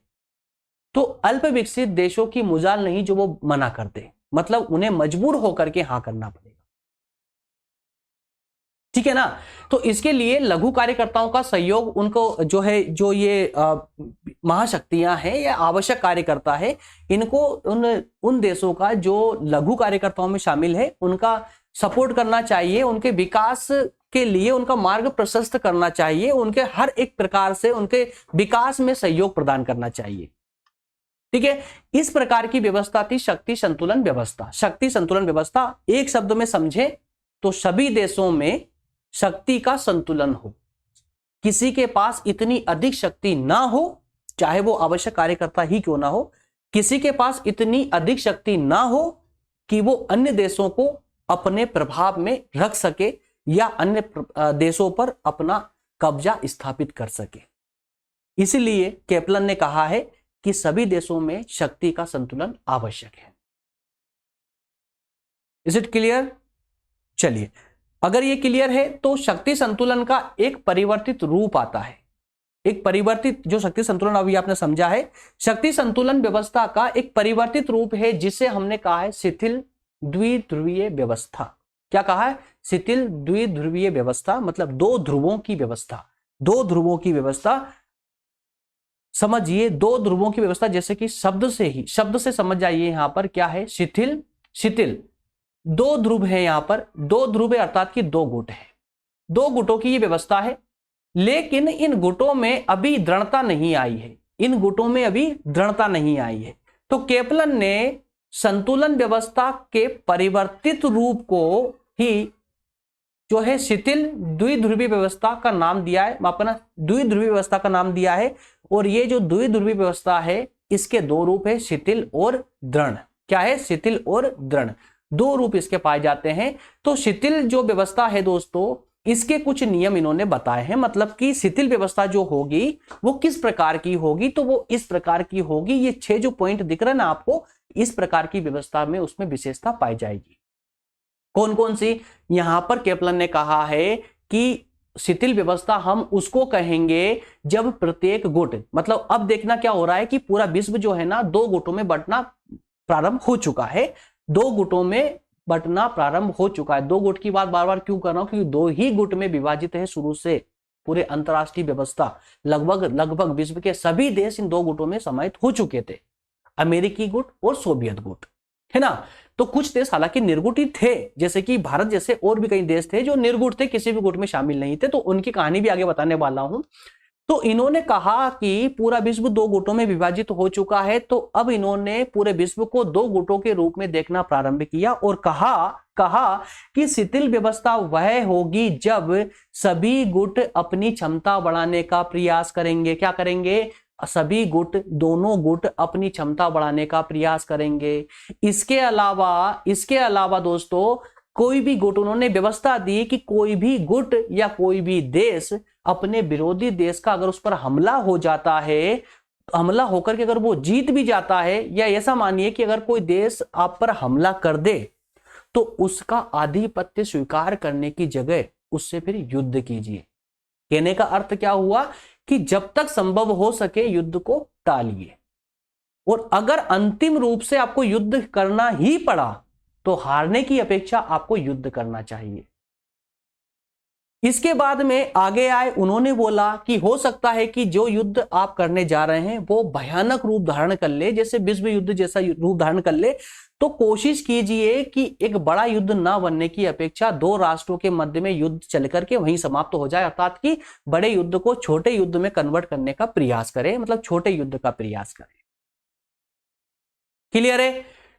तो अल्प विकसित देशों की मुजाल नहीं जो वो मना कर दे, मतलब उन्हें मजबूर होकर के हाँ करना पड़ेगा। ठीक है ना। तो इसके लिए लघु कार्यकर्ताओं का सहयोग, उनको जो है, जो ये महाशक्तियां हैं या आवश्यक कार्यकर्ता है, इनको उन देशों का जो लघु कार्यकर्ताओं में शामिल है उनका सपोर्ट करना चाहिए, उनके विकास के लिए उनका मार्ग प्रशस्त करना चाहिए, उनके हर एक प्रकार से उनके विकास में सहयोग प्रदान करना चाहिए। ठीक है। इस प्रकार की व्यवस्था थी शक्ति संतुलन व्यवस्था। शक्ति संतुलन व्यवस्था एक शब्द में समझे तो सभी देशों में शक्ति का संतुलन हो, किसी के पास इतनी अधिक शक्ति ना हो, चाहे वो आवश्यक कार्यकर्ता ही क्यों ना हो, किसी के पास इतनी अधिक शक्ति ना हो कि वो अन्य देशों को अपने प्रभाव में रख सके या अन्य देशों पर अपना कब्जा स्थापित कर सके। इसलिए केपलन ने कहा है कि सभी देशों में शक्ति का संतुलन आवश्यक है। Is it clear? चलिए, अगर ये क्लियर है तो शक्ति संतुलन का एक परिवर्तित रूप आता है। एक परिवर्तित, जो शक्ति संतुलन अभी आपने समझा है, शक्ति संतुलन व्यवस्था का एक परिवर्तित रूप है जिसे हमने कहा है शिथिल द्विध्रुवीय व्यवस्था। क्या कहा है? शिथिल द्विध्रुवीय व्यवस्था, मतलब दो ध्रुवों की व्यवस्था। दो ध्रुवों की व्यवस्था समझिए, दो ध्रुवों की व्यवस्था, जैसे कि शब्द से समझ जाइए। यहां पर क्या है? शिथिल, शिथिल दो ध्रुव है। यहां पर दो ध्रुव है अर्थात कि दो गुट है, दो गुटों की ये व्यवस्था है। लेकिन इन गुटों में अभी दृढ़ता नहीं आई है, इन गुटों में अभी दृढ़ता नहीं आई है। तो केपलन ने संतुलन व्यवस्था के परिवर्तित रूप को ही जो है शिथिल द्विध्रुवीय व्यवस्था का नाम दिया है, अपना द्विध्रुवीय व्यवस्था का नाम दिया है। और ये जो द्विध्रुवीय व्यवस्था है, इसके दो रूप है, शिथिल और दृढ़। क्या है? शिथिल और दृढ़, दो रूप इसके पाए जाते हैं। तो शिथिल जो व्यवस्था है दोस्तों, इसके कुछ नियम इन्होंने बताए हैं, मतलब कि शिथिल व्यवस्था जो होगी वो किस प्रकार की होगी, तो वो इस प्रकार की होगी। ये 6 जो पॉइंट दिख रहे हैं ना आपको, इस प्रकार की व्यवस्था में उसमें विशेषता पाई जाएगी। कौन कौन सी? यहां पर केपलन ने कहा है कि शिथिल व्यवस्था हम उसको कहेंगे जब प्रत्येक गुट, मतलब अब देखना क्या हो रहा है कि पूरा विश्व जो है ना, दो गुटों में बंटना प्रारंभ हो चुका है। दो गुटों में बंटना प्रारंभ हो चुका है। दो गुट की बात बार बार क्यों कर रहा हूं? क्योंकि दो ही गुट में विभाजित है शुरू से पूरे अंतरराष्ट्रीय व्यवस्था। लगभग विश्व के सभी देश इन दो गुटों में समाहित हो चुके थे, अमेरिकी गुट और सोवियत गुट, है ना। तो कुछ देश हालांकि निर्गुट ही थे, जैसे कि भारत जैसे और भी कई देश थे जो निर्गुट थे, किसी भी गुट में शामिल नहीं थे। तो उनकी कहानी भी आगे बताने वाला हूं। तो इन्होंने कहा कि पूरा विश्व दो गुटों में विभाजित हो चुका है, तो अब इन्होंने पूरे विश्व को दो गुटों के रूप में देखना प्रारंभ किया और कहा कि शिथिल व्यवस्था वह होगी जब सभी गुट अपनी क्षमता बढ़ाने का प्रयास करेंगे। क्या करेंगे? सभी गुट, दोनों गुट अपनी क्षमता बढ़ाने का प्रयास करेंगे। इसके अलावा दोस्तों, कोई भी गुट, उन्होंने व्यवस्था दी कि कोई भी गुट या कोई भी देश अपने विरोधी देश का अगर उस पर हमला हो जाता है, हमला होकर के अगर वो जीत भी जाता है, या ऐसा मानिए कि अगर कोई देश आप पर हमला कर दे, तो उसका आधिपत्य स्वीकार करने की जगह उससे फिर युद्ध कीजिए। कहने का अर्थ क्या हुआ कि जब तक संभव हो सके युद्ध को टालिए, और अगर अंतिम रूप से आपको युद्ध करना ही पड़ा तो हारने की अपेक्षा आपको युद्ध करना चाहिए। इसके बाद में आगे आए, उन्होंने बोला कि हो सकता है कि जो युद्ध आप करने जा रहे हैं वो भयानक रूप धारण कर ले, जैसे विश्व युद्ध जैसा रूप धारण कर ले, तो कोशिश कीजिए कि एक बड़ा युद्ध ना बनने की अपेक्षा दो राष्ट्रों के मध्य में युद्ध चल करके वहीं समाप्त हो जाए, अर्थात कि बड़े युद्ध को छोटे युद्ध में कन्वर्ट करने का प्रयास करें, मतलब छोटे युद्ध का प्रयास करें। क्लियर है?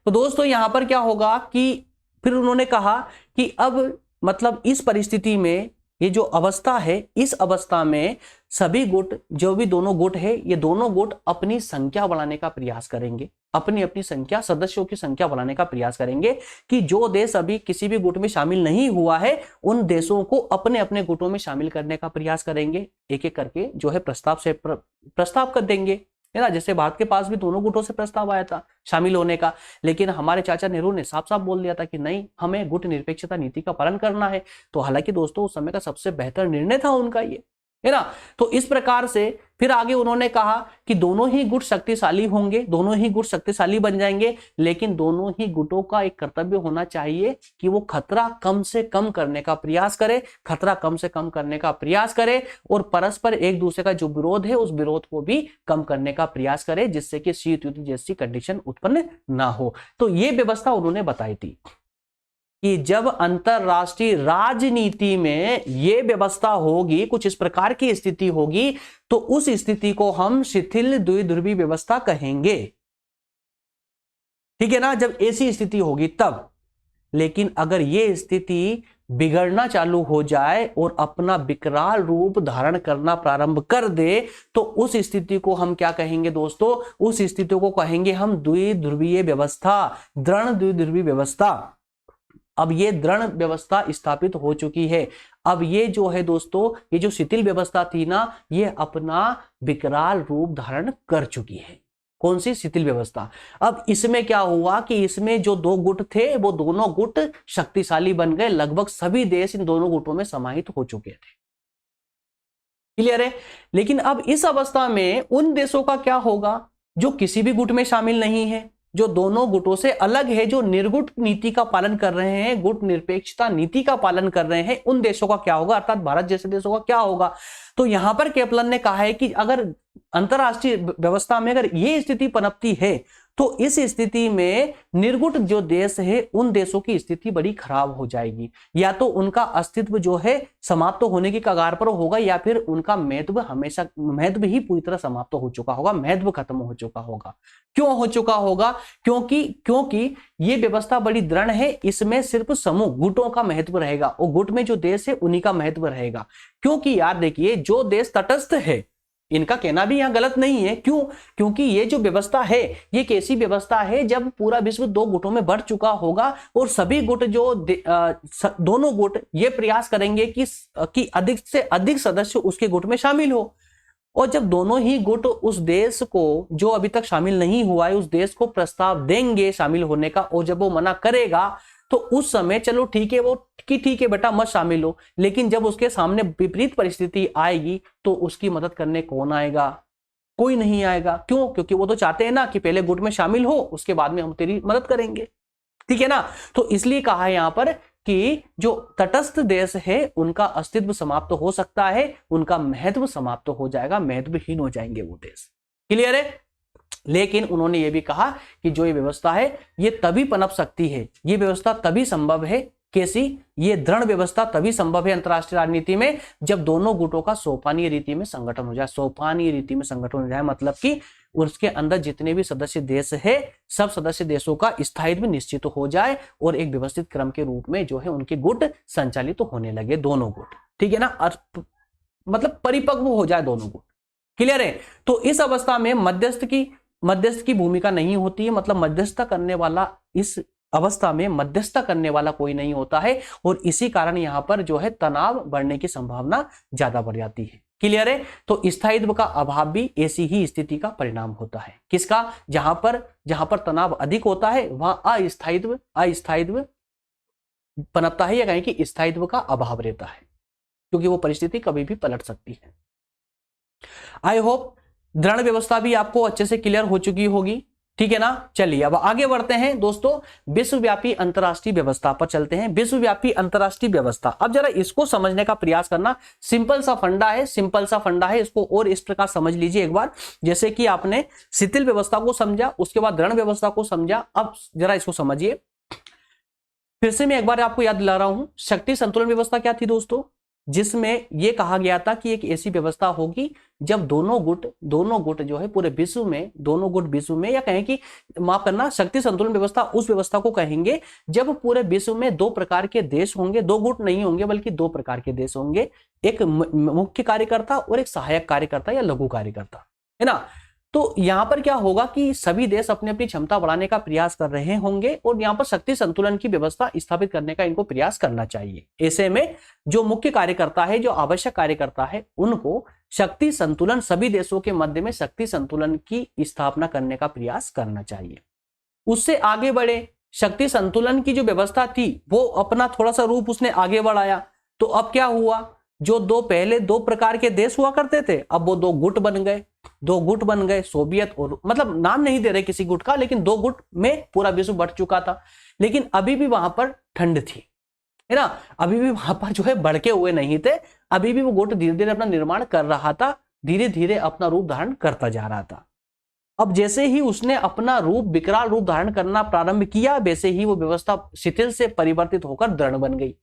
तो दोस्तों यहां पर क्या होगा कि फिर उन्होंने कहा कि अब मतलब इस परिस्थिति में ये जो अवस्था है, इस अवस्था में सभी गुट, जो भी दोनों गुट है, ये दोनों गुट अपनी संख्या बढ़ाने का प्रयास करेंगे, अपनी अपनी संख्या, सदस्यों की संख्या बढ़ाने का प्रयास करेंगे कि जो देश अभी किसी भी गुट में शामिल नहीं हुआ है उन देशों को अपने अपने गुटों में शामिल करने का प्रयास करेंगे, एक एक करके जो है प्रस्ताव कर देंगे, है ना। जैसे भारत के पास भी दोनों गुटों से प्रस्ताव आया था शामिल होने का, लेकिन हमारे चाचा नेहरू ने साफ साफ बोल दिया था कि नहीं, हमें गुट निरपेक्षता नीति का पालन करना है। तो हालांकि दोस्तों उस समय का सबसे बेहतर निर्णय था उनका ये, है ना। तो इस प्रकार से फिर आगे उन्होंने कहा कि दोनों ही गुट शक्तिशाली होंगे, दोनों ही गुट शक्तिशाली बन जाएंगे, लेकिन दोनों ही गुटों का एक कर्तव्य होना चाहिए कि वो खतरा कम से कम करने का प्रयास करे, खतरा कम से कम करने का प्रयास करे और परस्पर एक दूसरे का जो विरोध है उस विरोध को भी कम करने का प्रयास करे, जिससे कि शीत युद्ध जैसी कंडीशन उत्पन्न ना हो। तो ये व्यवस्था उन्होंने बताई थी कि जब अंतरराष्ट्रीय राजनीति में ये व्यवस्था होगी, कुछ इस प्रकार की स्थिति होगी, तो उस स्थिति को हम शिथिल द्विध्रुवी व्यवस्था कहेंगे, ठीक है ना, जब ऐसी स्थिति होगी तब। लेकिन अगर ये स्थिति बिगड़ना चालू हो जाए और अपना विकराल रूप धारण करना प्रारंभ कर दे, तो उस स्थिति को हम क्या कहेंगे दोस्तों? उस स्थिति को कहेंगे हम द्विध्रुवीय व्यवस्था, दृढ़ द्विध्रुवी व्यवस्था। अब ये दृढ़ व्यवस्था स्थापित हो चुकी है। अब ये जो है दोस्तों, ये जो शिथिल व्यवस्था थी ना, ये अपना विकराल रूप धारण कर चुकी है। कौन सी? शिथिल व्यवस्था। अब इसमें क्या हुआ कि इसमें जो दो गुट थे वो दोनों गुट शक्तिशाली बन गए, लगभग सभी देश इन दोनों गुटों में समाहित हो चुके थे। क्लियर है? लेकिन अब इस अवस्था में उन देशों का क्या होगा जो किसी भी गुट में शामिल नहीं है, जो दोनों गुटों से अलग है, जो निर्गुट नीति का पालन कर रहे हैं, गुट निरपेक्षता नीति का पालन कर रहे हैं, उन देशों का क्या होगा, अर्थात भारत जैसे देशों का क्या होगा? तो यहां पर केपलन ने कहा है कि अगर अंतरराष्ट्रीय व्यवस्था में अगर ये स्थिति पनपती है तो इस स्थिति में निर्गुट जो देश है उन देशों की स्थिति बड़ी खराब हो जाएगी, या तो उनका अस्तित्व जो है समाप्त होने की कगार पर होगा, या फिर उनका महत्व ही पूरी तरह समाप्त हो चुका होगा, महत्व खत्म हो चुका होगा। क्यों हो चुका होगा? क्योंकि ये व्यवस्था बड़ी दृढ़ है, इसमें सिर्फ समूह गुटों का महत्व रहेगा और गुट में जो देश है उन्हीं का महत्व रहेगा। क्योंकि यार देखिए, जो देश तटस्थ है, इनका कहना भी यहां गलत नहीं है। क्यों? क्योंकि ये जो व्यवस्था है ये कैसी व्यवस्था है जब पूरा विश्व दो गुटों में बढ़ चुका होगा और सभी गुट जो दोनों गुट ये प्रयास करेंगे कि अधिक से अधिक सदस्य उसके गुट में शामिल हो, और जब दोनों ही गुट उस देश को जो अभी तक शामिल नहीं हुआ है उस देश को प्रस्ताव देंगे शामिल होने का, और जब वो मना करेगा तो उस समय चलो ठीक है, वो कि ठीक है बेटा मत शामिल हो, लेकिन जब उसके सामने विपरीत परिस्थिति आएगी तो उसकी मदद करने कौन आएगा? कोई नहीं आएगा। क्यों? क्योंकि वो तो चाहते हैं ना कि पहले गुट में शामिल हो, उसके बाद में हम तेरी मदद करेंगे, ठीक है ना। तो इसलिए कहा है यहां पर कि जो तटस्थ देश है उनका अस्तित्व समाप्त हो सकता है, उनका महत्व समाप्त हो जाएगा, महत्वहीन हो जाएंगे वो देश। क्लियर है? लेकिन उन्होंने ये भी कहा कि जो ये व्यवस्था है ये तभी पनप सकती है, ये व्यवस्था तभी संभव है। कैसी? ये दृढ़ व्यवस्था तभी संभव है अंतरराष्ट्रीय राजनीति में जब दोनों गुटों का सोपानीय रीति में संगठन हो जाए। सोपानीय रीति में संगठन हो जाए मतलब कि उसके अंदर जितने भी सदस्य देश है सब सदस्य देशों का स्थायित्व निश्चित हो जाए और एक व्यवस्थित क्रम के रूप में जो है उनके गुट संचालित होने लगे, दोनों गुट, ठीक है ना, मतलब परिपक्व हो जाए दोनों गुट। क्लियर है? तो इस अवस्था में मध्यस्थ की भूमिका नहीं होती है, मतलब मध्यस्थता करने वाला, इस अवस्था में मध्यस्थता करने वाला कोई नहीं होता है, और इसी कारण यहां पर जो है तनाव बढ़ने की संभावना ज्यादा बढ़ जाती है। क्लियर है? तो स्थायित्व का अभाव भी ऐसी ही स्थिति का परिणाम होता है। किसका? जहां पर तनाव अधिक होता है वहां अस्थायित्व पनपता है, या कहें कि स्थायित्व का अभाव रहता है, क्योंकि वो परिस्थिति कभी भी पलट सकती है। आई होप दृढ़ व्यवस्था भी आपको अच्छे से क्लियर हो चुकी होगी। ठीक है ना। चलिए अब आगे बढ़ते हैं दोस्तों, विश्वव्यापी अंतरराष्ट्रीय व्यवस्था पर चलते हैं। विश्वव्यापी अंतरराष्ट्रीय व्यवस्था, अब जरा इसको समझने का प्रयास करना। सिंपल सा फंडा है, सिंपल सा फंडा है, इसको और इस प्रकार समझ लीजिए एक बार। जैसे कि आपने शिथिल व्यवस्था को समझा, उसके बाद दृढ़ व्यवस्था को समझा, अब जरा इसको समझिए। फिर से मैं एक बार आपको याद दिला रहा हूं, शक्ति संतुलन व्यवस्था क्या थी दोस्तों, जिसमें यह कहा गया था कि एक ऐसी व्यवस्था होगी जब दोनों गुट जो है पूरे विश्व में, दोनों गुट विश्व में, या कहें कि माफ करना, शक्ति संतुलन व्यवस्था उस व्यवस्था को कहेंगे जब पूरे विश्व में दो प्रकार के देश होंगे, दो गुट नहीं होंगे बल्कि दो प्रकार के देश होंगे, एक मुख्य कार्यकर्ता और एक सहायक कार्यकर्ता या लघु कार्यकर्ता, है ना। तो यहां पर क्या होगा कि सभी देश अपनी अपनी क्षमता बढ़ाने का प्रयास कर रहे होंगे और यहां पर शक्ति संतुलन की व्यवस्था स्थापित करने का इनको प्रयास करना चाहिए। ऐसे में जो मुख्य कार्यकर्ता है, जो आवश्यक कार्यकर्ता है, उनको शक्ति संतुलन, सभी देशों के मध्य में शक्ति संतुलन की स्थापना करने का प्रयास करना चाहिए। उससे आगे बढ़े, शक्ति संतुलन की जो व्यवस्था थी वो अपना थोड़ा सा रूप उसने आगे बढ़ाया। तो अब क्या हुआ, जो पहले दो प्रकार के देश हुआ करते थे, अब वो दो गुट बन गए, सोवियत और, मतलब नाम नहीं दे रहे किसी गुट का, लेकिन दो गुट में पूरा विश्व बढ़ चुका था। लेकिन अभी भी वहां पर ठंड थी, है ना, अभी भी वहां पर जो है भड़के हुए नहीं थे, अभी भी वो गुट धीरे धीरे अपना निर्माण कर रहा था, धीरे धीरे अपना रूप धारण करता जा रहा था। अब जैसे ही उसने अपना रूप, विकराल रूप धारण करना प्रारंभ किया, वैसे ही वो व्यवस्था शिथिल से परिवर्तित होकर दृढ़ बन गई।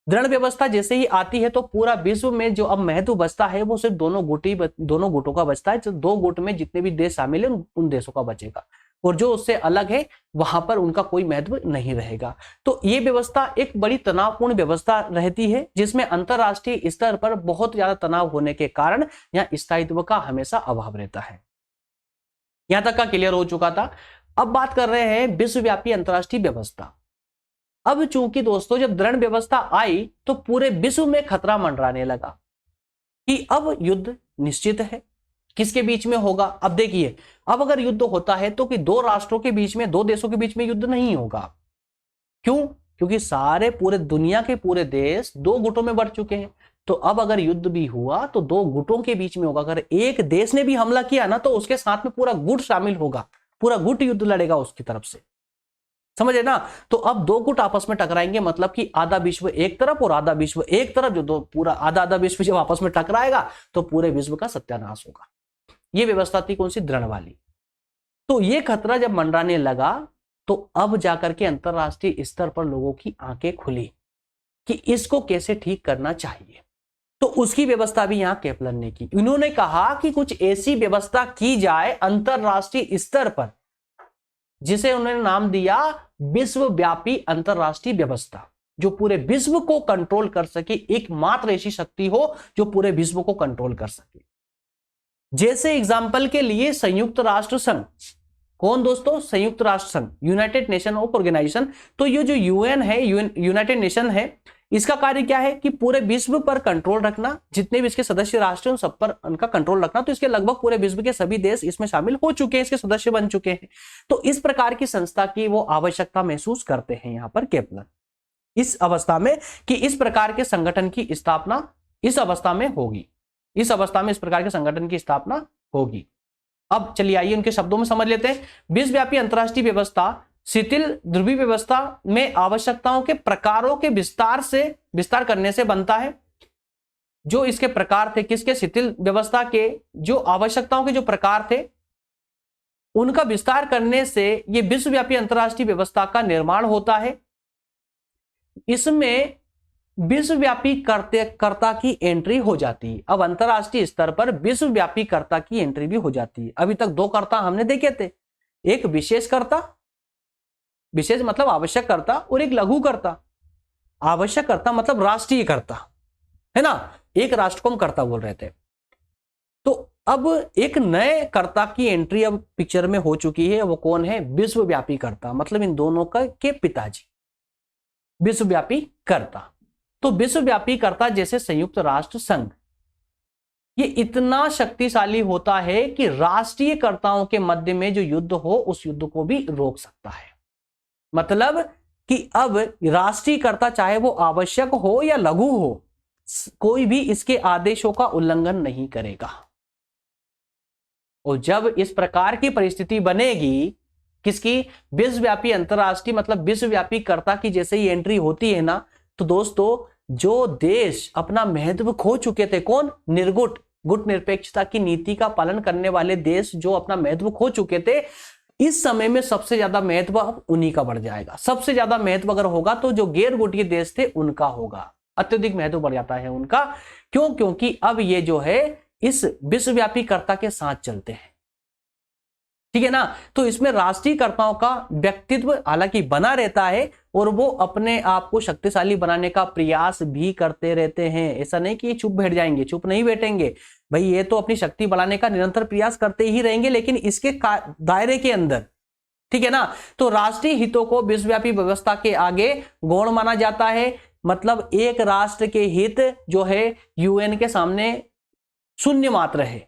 दृढ़ व्यवस्था जैसे ही आती है तो पूरा विश्व में जो अब महत्व बचता है वो सिर्फ दोनों गुटों का बचता है। जो दो गुट में जितने भी देश शामिल है उन देशों का बचेगा, और जो उससे अलग है वहां पर उनका कोई महत्व नहीं रहेगा। तो ये व्यवस्था एक बड़ी तनावपूर्ण व्यवस्था रहती है, जिसमें अंतरराष्ट्रीय स्तर पर बहुत ज्यादा तनाव होने के कारण यहाँ स्थायित्व का हमेशा अभाव रहता है। यहां तक का क्लियर हो चुका था। अब बात कर रहे हैं विश्वव्यापी अंतरराष्ट्रीय व्यवस्था। अब चूंकि दोस्तों जब दृढ़ व्यवस्था आई तो पूरे विश्व में खतरा मंडराने लगा कि अब युद्ध निश्चित है। किसके बीच में होगा, अब देखिए, अब अगर युद्ध होता है तो कि दो राष्ट्रों के बीच में, दो देशों के बीच में युद्ध नहीं होगा। क्यों? क्योंकि सारे पूरे दुनिया के पूरे देश दो गुटों में बढ़ चुके हैं। तो अब अगर युद्ध भी हुआ तो दो गुटों के बीच में होगा। अगर एक देश ने भी हमला किया ना तो उसके साथ में पूरा गुट शामिल होगा, पूरा गुट युद्ध लड़ेगा उसकी तरफ से, समझे ना। तो अब दो गुट आपस में टकराएंगे, मतलब कि आधा विश्व एक तरफ और आधा विश्व एक तरफ, जो दो पूरा आधा विश्व जब आपस में टकराएगा तो पूरे विश्व का सत्यानाश होगा। ये व्यवस्था थी कौन सी, दृढ़ वाली। तो ये खतरा जब मंडराने लगा तो अब जाकर के अंतरराष्ट्रीय स्तर पर लोगों की आंखें खुली कि इसको कैसे ठीक करना चाहिए। तो उसकी व्यवस्था भी यहां केपलन ने की। उन्होंने कहा कि कुछ ऐसी व्यवस्था की जाए अंतरराष्ट्रीय स्तर पर जिसे उन्होंने नाम दिया विश्वव्यापी अंतरराष्ट्रीय व्यवस्था, जो पूरे विश्व को कंट्रोल कर सके, एकमात्र ऐसी शक्ति हो जो पूरे विश्व को कंट्रोल कर सके। जैसे एग्जाम्पल के लिए संयुक्त राष्ट्र संघ। कौन दोस्तों? संयुक्त राष्ट्र संघ, यूनाइटेड नेशन ऑफ ऑर्गेनाइजेशन। तो ये जो यूएन है, यूनाइटेड नेशन है, इसका कार्य क्या है कि पूरे विश्व पर कंट्रोल रखना, जितने भी इसके सदस्य राष्ट्र हैं सब पर उनका कंट्रोल रखना। तो इसके लगभग पूरे विश्व के सभी देश इसमें शामिल हो चुके हैं, इसके सदस्य बन चुके हैं। तो इस प्रकार की संस्था की वो आवश्यकता महसूस करते हैं यहां पर केपलन, इस अवस्था में कि इस प्रकार के संगठन की स्थापना इस अवस्था में होगी, इस अवस्था में इस प्रकार के संगठन की स्थापना होगी। अब चलिए आइए उनके शब्दों में समझ लेते हैं। विश्वव्यापी अंतरराष्ट्रीय व्यवस्था शिथिल ध्रुवीय व्यवस्था में आवश्यकताओं के प्रकारों के विस्तार करने से बनता है। जो इसके प्रकार थे, किसके? शिथिल व्यवस्था के जो आवश्यकताओं के जो प्रकार थे उनका विस्तार करने से ये विश्वव्यापी अंतरराष्ट्रीय व्यवस्था का निर्माण होता है। इसमें विश्वव्यापी कर्ता की एंट्री हो जाती है। अब अंतरराष्ट्रीय स्तर पर विश्वव्यापी कर्ता की एंट्री भी हो जाती है। अभी तक दो कर्ता हमने देखे थे, एक विशेष कर्ता, विशेष मतलब आवश्यक कर्ता, और एक लघु कर्ता। आवश्यक कर्ता मतलब राष्ट्रीय कर्ता, है ना, एक राष्ट्र को हम कर्ता बोल रहे थे। तो अब एक नए कर्ता की एंट्री अब पिक्चर में हो चुकी है। वो कौन है? विश्वव्यापी कर्ता, मतलब इन दोनों के पिताजी, विश्वव्यापी कर्ता। तो विश्वव्यापी कर्ता जैसे संयुक्त राष्ट्र संघ, ये इतना शक्तिशाली होता है कि राष्ट्रीय कर्ताओं के मध्य में जो युद्ध हो उस युद्ध को भी रोक सकता है। मतलब कि अब राष्ट्रीय कर्ता चाहे वो आवश्यक हो या लघु हो, कोई भी इसके आदेशों का उल्लंघन नहीं करेगा। और जब इस प्रकार की परिस्थिति बनेगी किसकी? विश्वव्यापी अंतरराष्ट्रीय मतलब विश्वव्यापी कर्ता की जैसे ही एंट्री होती है ना, तो दोस्तों जो देश अपना महत्व खो चुके थे, कौन? निर्गुट गुट निरपेक्षता की नीति का पालन करने वाले देश जो अपना महत्व खो चुके थे, इस समय में सबसे ज्यादा महत्व अब उन्हीं का बढ़ जाएगा। सबसे ज्यादा महत्व अगर होगा तो जो गैर गुटीय देश थे उनका होगा, अत्यधिक महत्व बढ़ जाता है उनका। क्यों? क्योंकि अब ये जो है इस विश्वव्यापी कर्ता के साथ चलते हैं, ठीक है ना। तो इसमें राष्ट्रीय कर्ताओं का व्यक्तित्व हालांकि बना रहता है और वो अपने आप को शक्तिशाली बनाने का प्रयास भी करते रहते हैं। ऐसा नहीं कि चुप बैठ जाएंगे, चुप नहीं बैठेंगे भाई, ये तो अपनी शक्ति बढ़ाने का निरंतर प्रयास करते ही रहेंगे, लेकिन इसके दायरे के अंदर, ठीक है ना। तो राष्ट्रीय हितों को विश्वव्यापी व्यवस्था के आगे गौण माना जाता है। मतलब एक राष्ट्र के हित जो है यूएन के सामने शून्य मात्र है।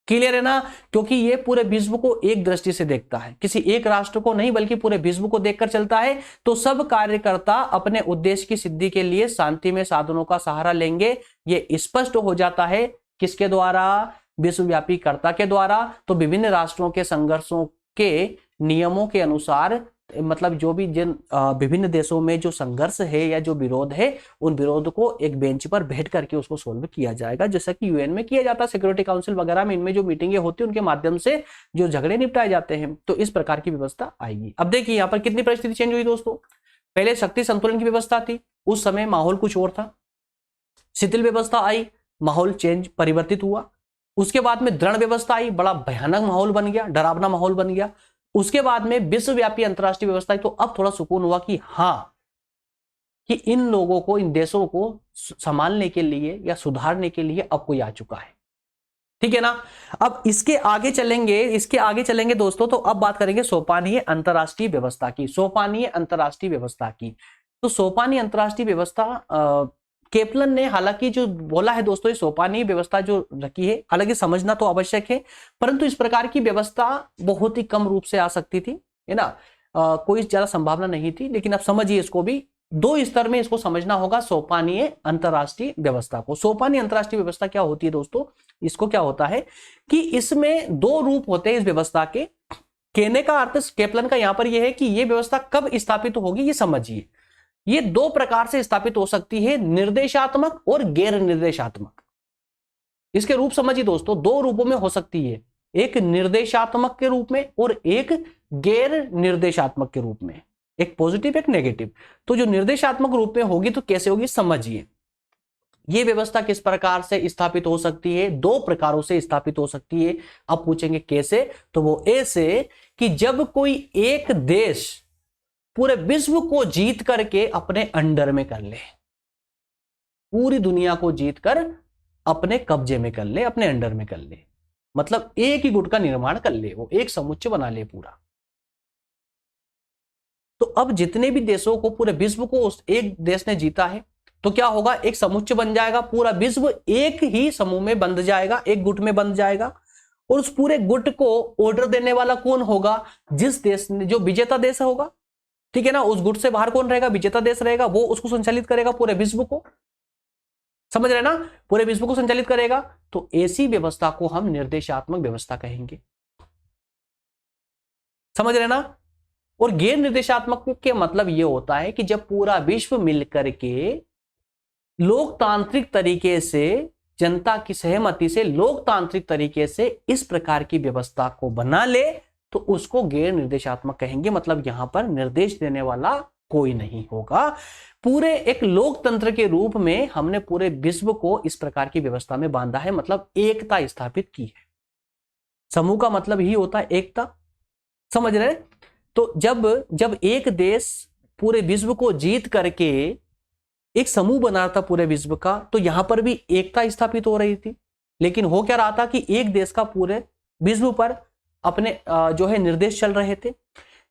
क्लियर है ना? क्योंकि ये पूरे विश्व को एक दृष्टि से देखता है, किसी एक राष्ट्र को नहीं बल्कि पूरे विश्व को देखकर चलता है। तो सब कार्यकर्ता अपने उद्देश्य की सिद्धि के लिए शांति में साधनों का सहारा लेंगे। ये स्पष्ट हो जाता है किसके द्वारा? विश्वव्यापी कर्ता के द्वारा। तो विभिन्न राष्ट्रों के संघर्षों के नियमों के अनुसार, मतलब जो भी जिन विभिन्न देशों में जो संघर्ष है या जो विरोध है, उन विरोध को एक बेंच पर बैठ करके उसको सोल्व किया जाएगा, जैसा कि यूएन में किया जाता है, सिक्योरिटी काउंसिल वगैरह में इनमें जो मीटिंगें होती है उनके माध्यम से जो झगड़े निपटाए जाते हैं। तो इस प्रकार की व्यवस्था आएगी। अब देखिए यहाँ पर कितनी परिस्थिति चेंज हुई दोस्तों। पहले शक्ति संतुलन की व्यवस्था थी, उस समय माहौल कुछ और था। शिथिल व्यवस्था आई, माहौल चेंज परिवर्तित हुआ। उसके बाद में दृढ़ व्यवस्था आई, बड़ा भयानक माहौल बन गया, डरावना माहौल बन गया। उसके बाद में विश्वव्यापी अंतरराष्ट्रीय व्यवस्था आई, तो अब थोड़ा सुकून हुआ कि हाँ, कि इन लोगों को, इन देशों को संभालने के लिए या सुधारने के लिए अब कोई आ चुका है, ठीक है ना। अब इसके आगे चलेंगे दोस्तों, तो अब बात करेंगे सोपानीय अंतरराष्ट्रीय व्यवस्था की। सोपानीय अंतरराष्ट्रीय व्यवस्था की, तो सोपानीय अंतरराष्ट्रीय व्यवस्था केपलन ने हालांकि जो बोला है दोस्तों, ये सोपानीय व्यवस्था जो रखी है, हालांकि समझना तो आवश्यक है, परंतु इस प्रकार की व्यवस्था बहुत ही कम रूप से आ सकती थी, है ना। कोई ज्यादा संभावना नहीं थी। लेकिन अब समझिए, इसको भी दो स्तर में इसको समझना होगा, सोपानीय अंतरराष्ट्रीय व्यवस्था को। सोपानीय अंतरराष्ट्रीय व्यवस्था क्या होती है दोस्तों? इसको क्या होता है कि इसमें दो रूप होते हैं इस व्यवस्था के। कहने का अर्थ केपलन का यहां पर यह है कि यह व्यवस्था कब स्थापित होगी, ये समझिए। ये दो प्रकार से स्थापित हो सकती है, निर्देशात्मक और गैर निर्देशात्मक। इसके रूप समझिए दोस्तों, दो रूपों में हो सकती है, एक निर्देशात्मक के रूप में और एक गैर निर्देशात्मक के रूप में, एक पॉजिटिव एक नेगेटिव। तो जो निर्देशात्मक रूप में होगी तो कैसे होगी समझिए। ये व्यवस्था किस प्रकार से स्थापित हो सकती है? दो प्रकारों से स्थापित हो सकती है। अब पूछेंगे कैसे, तो वो ऐसे कि जब कोई एक देश पूरे विश्व को जीत करके अपने अंडर में कर ले, पूरी दुनिया को जीत कर अपने कब्जे में कर ले, अपने अंडर में कर ले, मतलब एक ही गुट का निर्माण कर ले, वो एक समुच्चय बना ले पूरा। तो अब जितने भी देशों को, पूरे विश्व को उस एक देश ने जीता है, तो क्या होगा? एक समुच्चय बन जाएगा, पूरा विश्व एक ही समूह में बंध जाएगा, एक गुट में बंध जाएगा। और उस पूरे गुट को ऑर्डर देने वाला कौन होगा? जिस देश ने, जो विजेता देश होगा, ठीक है ना। उस गुट से बाहर कौन रहेगा? विजेता देश रहेगा, वो उसको संचालित करेगा, पूरे विश्व को। समझ रहे ना? पूरे विश्व को संचालित करेगा। तो ऐसी व्यवस्था को हम निर्देशात्मक व्यवस्था कहेंगे। समझ रहे ना? और गैर निर्देशात्मक के मतलब यह होता है कि जब पूरा विश्व मिलकर के लोकतांत्रिक तरीके से, जनता की सहमति से लोकतांत्रिक तरीके से इस प्रकार की व्यवस्था को बना ले, तो उसको गैर निर्देशात्मक कहेंगे। मतलब यहां पर निर्देश देने वाला कोई नहीं होगा। पूरे एक लोकतंत्र के रूप में हमने पूरे विश्व को इस प्रकार की व्यवस्था में बांधा है, मतलब एकता स्थापित की है। समूह का मतलब ही होता है एकता, समझ रहे? तो जब एक देश पूरे विश्व को जीत करके एक समूह बना रहा था पूरे विश्व का, तो यहां पर भी एकता स्थापित हो रही थी। लेकिन हो क्या रहा था कि एक देश का पूरे विश्व पर अपने जो है निर्देश चल रहे थे।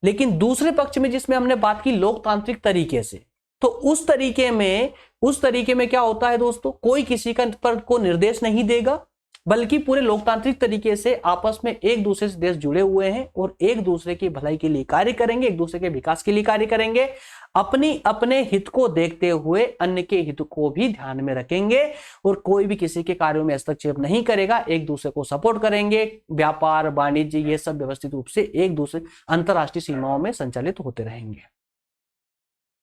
लेकिन दूसरे पक्ष में जिसमें हमने बात की लोकतांत्रिक तरीके से, तो उस तरीके में क्या होता है दोस्तों? कोई किसी का पर को निर्देश नहीं देगा, बल्कि पूरे लोकतांत्रिक तरीके से आपस में एक दूसरे से देश जुड़े हुए हैं और एक दूसरे की भलाई के लिए कार्य करेंगे, एक दूसरे के विकास के लिए कार्य करेंगे, अपने हित को देखते हुए अन्य के हित को भी ध्यान में रखेंगे और कोई भी किसी के कार्यों में हस्तक्षेप नहीं करेगा, एक दूसरे को सपोर्ट करेंगे, व्यापार वाणिज्य ये सब व्यवस्थित रूप से एक दूसरे अंतरराष्ट्रीय सीमाओं में संचालित होते रहेंगे।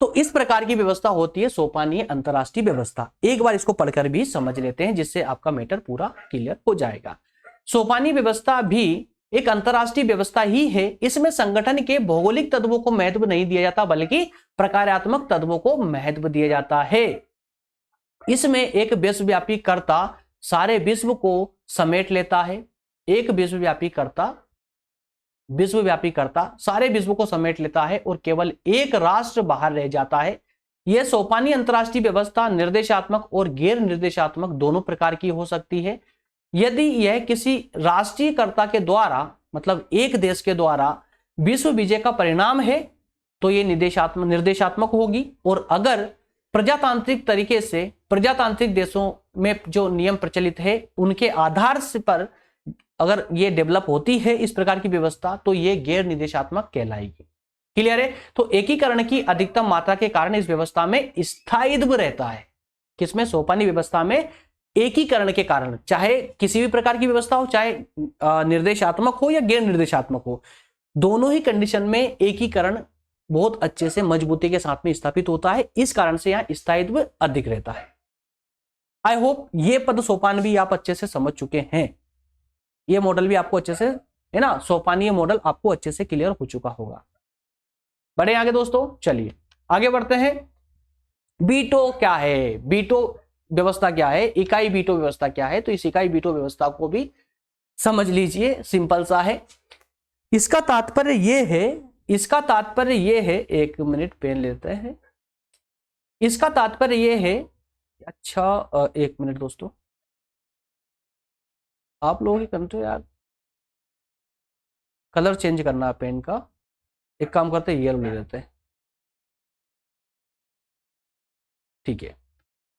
तो इस प्रकार की व्यवस्था होती है सोपानीय अंतरराष्ट्रीय व्यवस्था। एक बार इसको पढ़कर भी समझ लेते हैं जिससे आपका मैटर पूरा क्लियर हो जाएगा। सोपानीय व्यवस्था भी एक अंतरराष्ट्रीय व्यवस्था ही है। इसमें संगठन के भौगोलिक तत्वों को महत्व नहीं दिया जाता बल्कि प्रकार्यात्मक तत्वों को महत्व दिया जाता है। इसमें एक विश्वव्यापी कर्ता सारे विश्व को समेट लेता है। एक विश्वव्यापी कर्ता सारे विश्व को समेट लेता है और केवल एक राष्ट्र बाहर रह जाता है। यह सोपानीय अंतरराष्ट्रीय व्यवस्था निर्देशात्मक और गैर निर्देशात्मक दोनों प्रकार की हो सकती है। यदि यह किसी राष्ट्रीय कर्ता के द्वारा मतलब एक देश के द्वारा विश्व विजय का परिणाम है तो यह निर्देशात्मक होगी, और अगर प्रजातांत्रिक तरीके से प्रजातांत्रिक देशों में जो नियम प्रचलित है उनके आधार पर अगर ये डेवलप होती है इस प्रकार की व्यवस्था तो ये गैर निर्देशात्मक कहलाएगी। क्लियर है? तो एकीकरण की अधिकतम मात्रा के कारण इस व्यवस्था में स्थायित्व रहता है। किसमें? सोपानी व्यवस्था में एकीकरण के कारण, चाहे किसी भी प्रकार की व्यवस्था हो, चाहे निर्देशात्मक हो या गैर निर्देशात्मक हो, दोनों ही कंडीशन में एकीकरण बहुत अच्छे से मजबूती के साथ में स्थापित होता है। इस कारण से यहां स्थायित्व अधिक रहता है। आई होप ये पद सोपान भी आप अच्छे से समझ चुके हैं। ये मॉडल भी आपको अच्छे से है ना, सोपानीय मॉडल आपको अच्छे से क्लियर हो चुका होगा। बढ़े आगे दोस्तों, चलिए आगे बढ़ते हैं। बीटो क्या है? बीटो व्यवस्था क्या है? इकाई बीटो व्यवस्था क्या है? तो इस इकाई बीटो व्यवस्था को भी समझ लीजिए, सिंपल सा है। इसका तात्पर्य ये है, एक मिनट पेन लेते हैं। इसका तात्पर्य ये है, अच्छा एक मिनट दोस्तों, आप लोगों की करते हो यार, कलर चेंज करना है पेन का। एक काम करते हैं, येलो ले लेते हैं, ठीक है।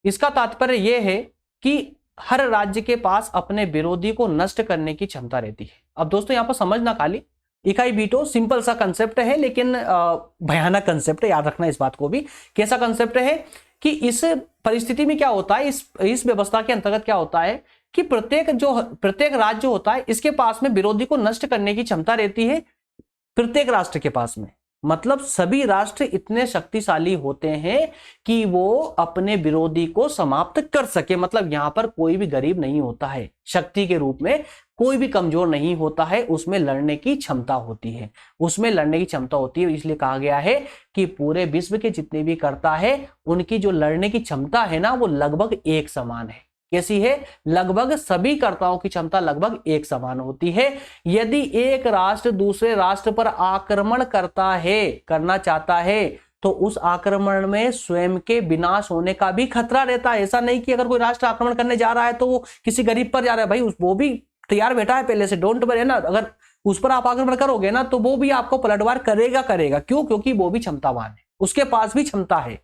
इसका तात्पर्य यह है कि हर राज्य के पास अपने विरोधी को नष्ट करने की क्षमता रहती है। अब दोस्तों यहां पर समझना, खाली इकाई बीटो सिंपल सा कंसेप्ट है लेकिन भयानक कंसेप्ट है, याद रखना इस बात को भी। कैसा कंसेप्ट है कि इस परिस्थिति में क्या होता है, इस व्यवस्था के अंतर्गत क्या होता है कि प्रत्येक राज्य होता है इसके पास में विरोधी को नष्ट करने की क्षमता रहती है प्रत्येक राष्ट्र के पास में। मतलब सभी राष्ट्र इतने शक्तिशाली होते हैं कि वो अपने विरोधी को समाप्त कर सके। मतलब यहां पर कोई भी गरीब नहीं होता है, शक्ति के रूप में कोई भी कमजोर नहीं होता है, उसमें लड़ने की क्षमता होती है, इसलिए कहा गया है कि पूरे विश्व के जितने भी कर्ता है उनकी जो लड़ने की क्षमता है ना वो लगभग एक समान है। कैसी है? लगभग सभी कर्ताओं की क्षमता लगभग एक समान होती है। यदि एक राष्ट्र दूसरे राष्ट्र पर आक्रमण करना चाहता है तो उस आक्रमण में स्वयं के विनाश होने का भी खतरा रहता है। ऐसा नहीं कि अगर कोई राष्ट्र आक्रमण करने जा रहा है तो वो किसी गरीब पर जा रहा है, भाई वो भी तैयार बैठा है पहले से, डोंट वरी ना। अगर उस पर आप आक्रमण करोगे ना तो वो भी आपको पलटवार करेगा। क्यों? क्योंकि वो भी क्षमतावान है, उसके पास भी क्षमता है।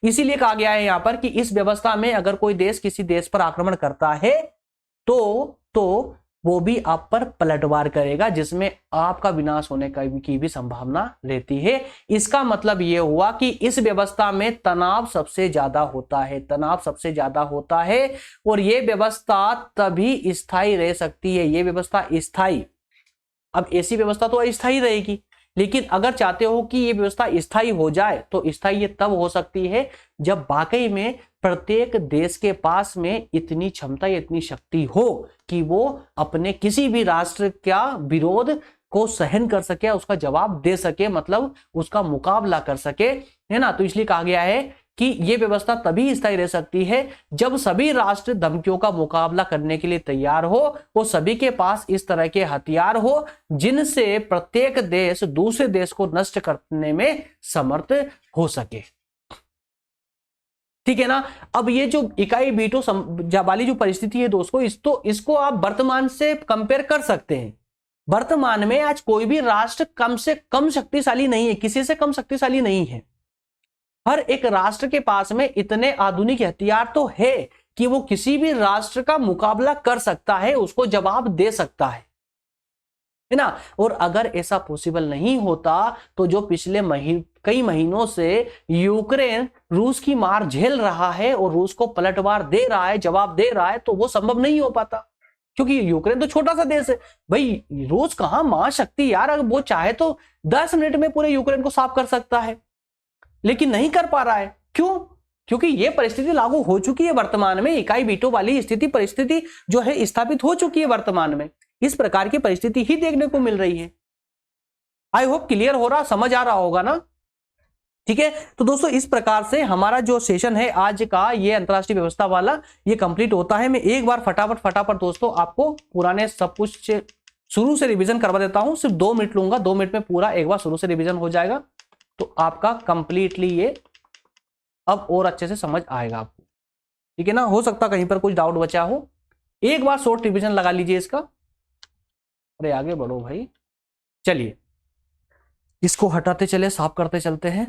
इसीलिए कहा गया है यहां पर कि इस व्यवस्था में अगर कोई देश किसी देश पर आक्रमण करता है तो वो भी आप पर पलटवार करेगा, जिसमें आपका विनाश होने की भी संभावना रहती है। इसका मतलब यह हुआ कि इस व्यवस्था में तनाव सबसे ज्यादा होता है और यह व्यवस्था तभी स्थायी रह सकती है। यह व्यवस्था स्थायी, अब ऐसी व्यवस्था तो अस्थायी रहेगी, लेकिन अगर चाहते हो कि ये व्यवस्था स्थायी हो जाए तो स्थायी ये तब हो सकती है जब वाकई में प्रत्येक देश के पास में इतनी क्षमता या इतनी शक्ति हो कि वो अपने किसी भी राष्ट्र का विरोध को सहन कर सके, उसका जवाब दे सके, मतलब उसका मुकाबला कर सके, है ना। तो इसलिए कहा गया है कि यह व्यवस्था तभी स्थायी रह सकती है जब सभी राष्ट्र धमकियों का मुकाबला करने के लिए तैयार हो और सभी के पास इस तरह के हथियार हो जिनसे प्रत्येक देश दूसरे देश को नष्ट करने में समर्थ हो सके। ठीक है ना। अब ये जो इकाई बीटो वाली जो परिस्थिति है दोस्तों, इसको आप वर्तमान से कंपेयर कर सकते हैं। वर्तमान में आज कोई भी राष्ट्र कम से कम शक्तिशाली नहीं है, किसी से कम शक्तिशाली नहीं है। हर एक राष्ट्र के पास में इतने आधुनिक हथियार तो है कि वो किसी भी राष्ट्र का मुकाबला कर सकता है, उसको जवाब दे सकता है ना। और अगर ऐसा पॉसिबल नहीं होता तो जो पिछले कई महीनों से यूक्रेन रूस की मार झेल रहा है और रूस को पलटवार दे रहा है, जवाब दे रहा है, तो वो संभव नहीं हो पाता, क्योंकि यूक्रेन तो छोटा सा देश है भाई। रूस कहां महाशक्ति यार, अगर वो चाहे तो 10 मिनट में पूरे यूक्रेन को साफ कर सकता है, लेकिन नहीं कर पा रहा है। क्यों? क्योंकि ये परिस्थिति लागू हो चुकी है वर्तमान में, इकाई वीटो वाली परिस्थिति जो है स्थापित हो चुकी है वर्तमान में। इस प्रकार की परिस्थिति ही देखने को मिल रही है। आई होप क्लियर हो रहा, समझ आ रहा होगा ना। ठीक है, तो दोस्तों इस प्रकार से हमारा जो सेशन है आज का, ये अंतरराष्ट्रीय व्यवस्था वाला, ये कंप्लीट होता है। मैं एक बार फटाफट दोस्तों आपको पुराने सब कुछ शुरू से रिवीजन करवा देता हूं। सिर्फ 2 मिनट लूंगा, 2 मिनट में पूरा एक बार शुरू से रिवीजन हो जाएगा, तो आपका कंप्लीटली ये अब और अच्छे से समझ आएगा आपको। ठीक है ना, हो सकता कहीं पर कुछ डाउट बचा हो, एक बार शॉर्ट रिवीजन लगा लीजिए इसका। अरे आगे बढ़ो भाई, चलिए इसको हटाते चले, साफ करते चलते हैं।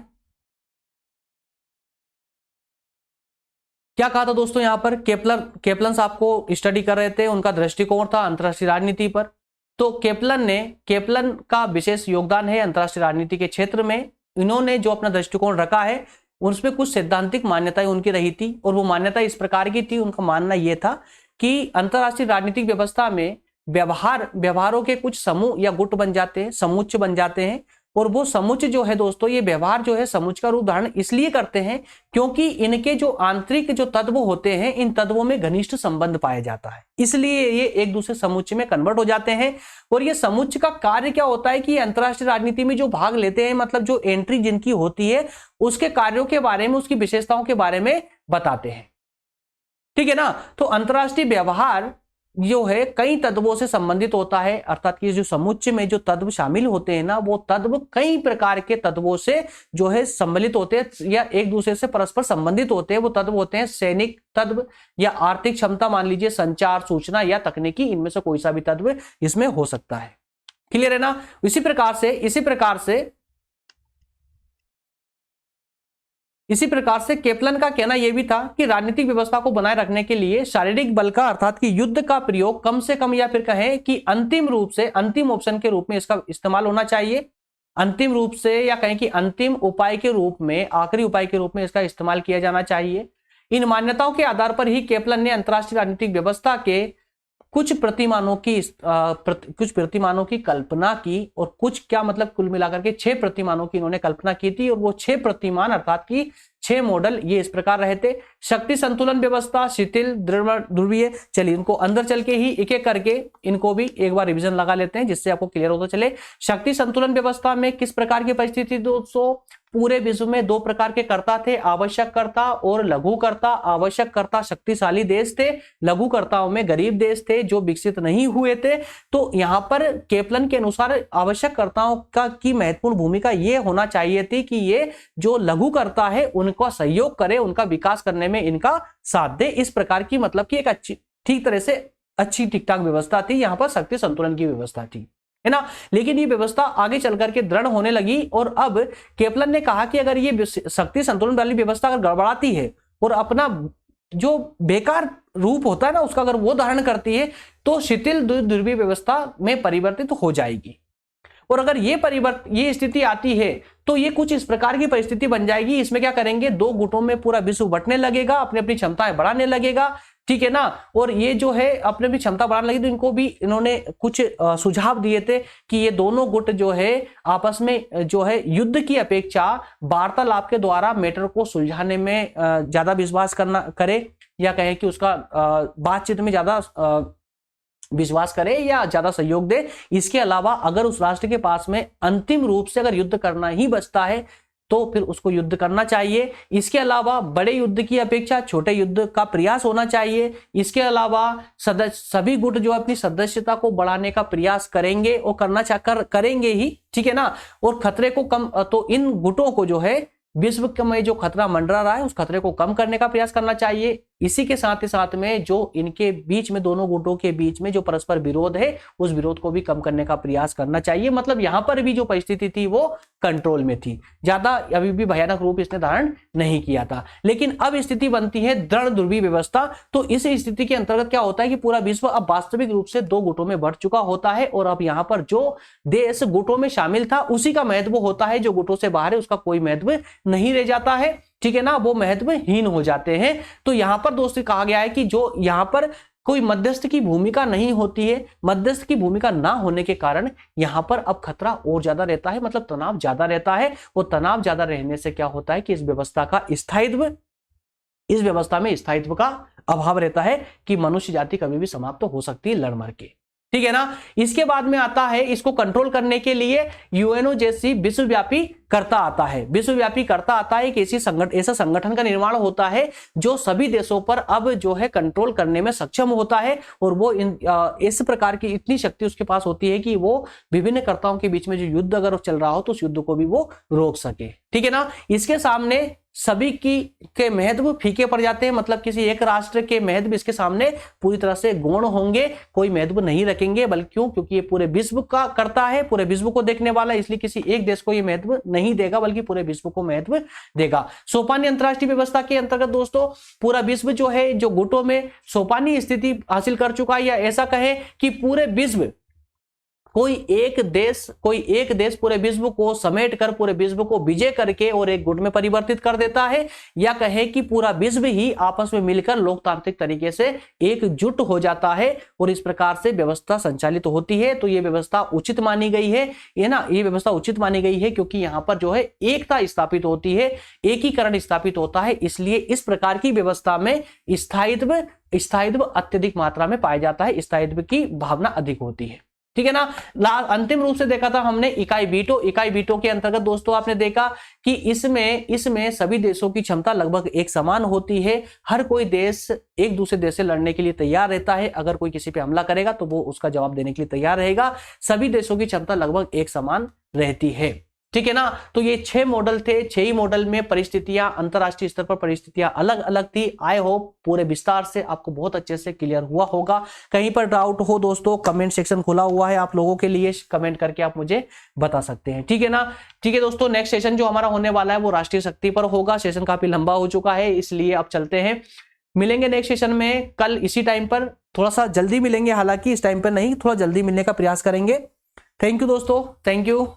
क्या कहा था दोस्तों यहां पर, केपलन आपको स्टडी कर रहे थे, उनका दृष्टिकोण था अंतरराष्ट्रीय राजनीति पर। तो केपलन का विशेष योगदान है अंतरराष्ट्रीय राजनीति के क्षेत्र में। इन्होंने जो अपना दृष्टिकोण रखा है उसमें कुछ सैद्धांतिक मान्यताएं उनकी रही थी, और वो मान्यता इस प्रकार की थी। उनका मानना यह था कि अंतरराष्ट्रीय राजनीतिक व्यवस्था में व्यवहारों के कुछ समूह या गुट बन जाते हैं, समुच्चय बन जाते हैं, और वो समुच्चय जो है दोस्तों, ये व्यवहार जो है समुच्चय का रूप धारण इसलिए करते हैं क्योंकि इनके जो आंतरिक जो तत्व होते हैं, इन तत्वों में घनिष्ठ संबंध पाया जाता है, इसलिए ये एक दूसरे समुच्चय में कन्वर्ट हो जाते हैं। और ये समुच्चय का कार्य क्या होता है कि अंतरराष्ट्रीय राजनीति में जो भाग लेते हैं, मतलब जो एंट्री जिनकी होती है, उसके कार्यों के बारे में, उसकी विशेषताओं के बारे में बताते हैं। ठीक है ना, तो अंतरराष्ट्रीय व्यवहार जो है कई तत्वों से संबंधित होता है, अर्थात कि जो समुच्चय में जो तत्व शामिल होते हैं ना, वो तत्व कई प्रकार के तत्वों से जो है सम्मिलित होते हैं या एक दूसरे से परस्पर संबंधित होते हैं। वो तत्व होते हैं सैनिक तत्व या आर्थिक क्षमता, मान लीजिए संचार, सूचना या तकनीकी, इनमें से कोई सा भी तत्व इसमें हो सकता है। क्लियर है ना। इसी प्रकार से केपलन का कहना यह भी था कि राजनीतिक व्यवस्था को बनाए रखने के लिए शारीरिक बल का, अर्थात कि युद्ध का प्रयोग कम से कम, या फिर कहें कि अंतिम ऑप्शन के रूप में इसका इस्तेमाल होना चाहिए। अंतिम रूप से, या कहें कि अंतिम उपाय के रूप में, आखिरी उपाय के रूप में इसका इस्तेमाल किया जाना चाहिए। इन मान्यताओं के आधार पर ही केपलन ने अंतरराष्ट्रीय राजनीतिक व्यवस्था के कुछ प्रतिमानों की कल्पना की, और कुछ क्या मतलब, कुल मिलाकर के 6 प्रतिमानों की इन्होंने कल्पना की थी। और वो 6 प्रतिमान अर्थात कि 6 मॉडल ये इस प्रकार रहे थे। शक्ति संतुलन व्यवस्था, शिथिल, ध्रुवीय। चलिए इनको अंदर चल के ही एक एक करके इनको भी एक बार रिवीजन लगा लेते हैं, जिससे आपको क्लियर होता चले। शक्ति संतुलन व्यवस्था में किस प्रकार की परिस्थिति दोस्तों, पूरे विश्व में 2 प्रकार के कर्ता थे, आवश्यककर्ता और लघुकर्ता। आवश्यककर्ता शक्तिशाली देश थे, लघुकर्ताओं में गरीब देश थे जो विकसित नहीं हुए थे। तो यहां पर केपलन के अनुसार आवश्यककर्ताओं की महत्वपूर्ण भूमिका ये होना चाहिए थी कि ये जो लघुकर्ता है उनका सहयोग करे, उनका विकास करने में इनका साथ दे। इस प्रकार की मतलब कि एक अच्छी ठीक तरह से अच्छी ठीक ठाक व्यवस्था थी, यहां पर शक्ति संतुलन की व्यवस्था थी, है ना। लेकिन ये व्यवस्था आगे चल करके दृढ़ होने लगी, और अब केपलन ने कहा कि अगर ये शक्ति संतुलन वाली व्यवस्था अगर गड़बड़ाती है और अपना जो बेकार रूप होता है ना उसका अगर वो धारण करती है, तो शिथिल ध्रुवीय व्यवस्था में परिवर्तित हो जाएगी। और अगर ये स्थिति आती है तो ये कुछ इस प्रकार की परिस्थिति बन जाएगी। इसमें क्या करेंगे, 2 गुटों में पूरा विश्व बंटने लगेगा, अपनी अपनी क्षमताएं बढ़ाने लगेगा, ठीक है ना। और ये जो है अपने अपनी क्षमता बढ़ाने लगी, तो इनको भी इन्होंने कुछ सुझाव दिए थे कि ये दोनों गुट जो है आपस में जो है युद्ध की अपेक्षा वार्तालाप के द्वारा मैटर को सुलझाने में ज्यादा विश्वास करे, या कहें कि उसका बातचीत में ज्यादा विश्वास करे या ज्यादा सहयोग दे। इसके अलावा अगर उस राष्ट्र के पास में अंतिम रूप से अगर युद्ध करना ही बचता है तो फिर उसको युद्ध करना चाहिए। इसके अलावा बड़े युद्ध की अपेक्षा छोटे युद्ध का प्रयास होना चाहिए। इसके अलावा सभी गुट जो अपनी सदस्यता को बढ़ाने का प्रयास करेंगे और करेंगे ही, ठीक है ना। और खतरे को कम, तो इन गुटों को जो है विश्व में जो खतरा मंडरा रहा है उस खतरे को कम करने का प्रयास करना चाहिए। इसी के साथ ही साथ में जो इनके बीच में, दोनों गुटों के बीच में जो परस्पर विरोध है, उस विरोध को भी कम करने का प्रयास करना चाहिए। मतलब यहां पर भी जो परिस्थिति थी वो कंट्रोल में थी, ज्यादा अभी भी भयानक रूप इसने धारण नहीं किया था। लेकिन अब स्थिति बनती है दृढ़ ध्रुवीय व्यवस्था। तो इस स्थिति के अंतर्गत क्या होता है कि पूरा विश्व अब वास्तविक रूप से दो गुटों में बढ़ चुका होता है, और अब यहां पर जो देश गुटों में शामिल था उसी का महत्व होता है, जो गुटों से बाहर है उसका कोई महत्व नहीं रह जाता है, ठीक है ना, वो महत्वहीन हो जाते हैं। तो यहां पर दोस्तों कहा गया है कि जो यहां पर कोई मध्यस्थ की भूमिका नहीं होती है, मध्यस्थ की भूमिका ना होने के कारण यहां पर अब खतरा और ज्यादा रहता है, मतलब तनाव ज्यादा रहता है। और तनाव ज्यादा रहने से क्या होता है कि इस व्यवस्था में स्थायित्व का अभाव रहता है, कि मनुष्य जाति कभी भी समाप्त तो हो सकती है लड़ मर के, ठीक है ना। इसके बाद में आता है, इसको कंट्रोल करने के लिए यूएनओ जैसी विश्वव्यापी कर्ता आता है। विश्वव्यापी कर्ता आता है कि ऐसा संगठन का निर्माण होता है जो सभी देशों पर अब जो है कंट्रोल करने में सक्षम होता है, और वो इस प्रकार की इतनी शक्ति उसके पास होती है कि वो विभिन्न कर्ताओं के बीच में जो युद्ध अगर चल रहा हो तो उस युद्ध को भी वो रोक सके, ठीक है ना। इसके सामने सभी के महत्व फीके पड़ जाते हैं, मतलब किसी एक राष्ट्र के महत्व इसके सामने पूरी तरह से गौण होंगे, कोई महत्व नहीं रखेंगे। बल्कि क्यों? क्योंकि ये पूरे विश्व का करता है, पूरे विश्व को देखने वाला है, इसलिए किसी एक देश को ये महत्व नहीं देगा, बल्कि पूरे विश्व को महत्व देगा। सोपानी अंतरराष्ट्रीय व्यवस्था के अंतर्गत दोस्तों पूरा विश्व जो है, जो गुटों में सोपानी स्थिति हासिल कर चुका है, या ऐसा कहे कि पूरे विश्व कोई एक देश पूरे विश्व को समेट कर, पूरे विश्व को विजय करके और एक गुट में परिवर्तित कर देता है, या कहे कि पूरा विश्व ही आपस में मिलकर लोकतांत्रिक तरीके से एकजुट हो जाता है और इस प्रकार से व्यवस्था संचालित होती है। तो ये व्यवस्था उचित मानी गई है, ये ना, ये व्यवस्था उचित मानी गई है क्योंकि यहाँ पर जो है एकता स्थापित होती है, एकीकरण स्थापित होता है। इसलिए इस प्रकार की व्यवस्था में स्थायित्व अत्यधिक मात्रा में पाया जाता है, स्थायित्व की भावना अधिक होती है, ठीक है ना। अंतिम रूप से देखा था हमने इकाई वीटो के अंतर्गत दोस्तों आपने देखा कि इसमें सभी देशों की क्षमता लगभग एक समान होती है। हर कोई देश एक दूसरे देश से लड़ने के लिए तैयार रहता है। अगर कोई किसी पे हमला करेगा तो वो उसका जवाब देने के लिए तैयार रहेगा। सभी देशों की क्षमता लगभग एक समान रहती है, ठीक है ना। तो ये 6 मॉडल थे, 6 ही मॉडल में परिस्थितियां, अंतरराष्ट्रीय स्तर पर परिस्थितियां अलग अलग थी। आई होप पूरे विस्तार से आपको बहुत अच्छे से क्लियर हुआ होगा। कहीं पर डाउट हो दोस्तों, कमेंट सेक्शन खुला हुआ है आप लोगों के लिए, कमेंट करके आप मुझे बता सकते हैं, ठीक है ना। ठीक है दोस्तों, नेक्स्ट सेशन जो हमारा होने वाला है वो राष्ट्रीय शक्ति पर होगा। सेशन काफी लंबा हो चुका है, इसलिए अब चलते हैं, मिलेंगे नेक्स्ट सेशन में कल इसी टाइम पर। थोड़ा सा जल्दी मिलेंगे, हालांकि इस टाइम पर नहीं, थोड़ा जल्दी मिलने का प्रयास करेंगे। थैंक यू दोस्तों, थैंक यू।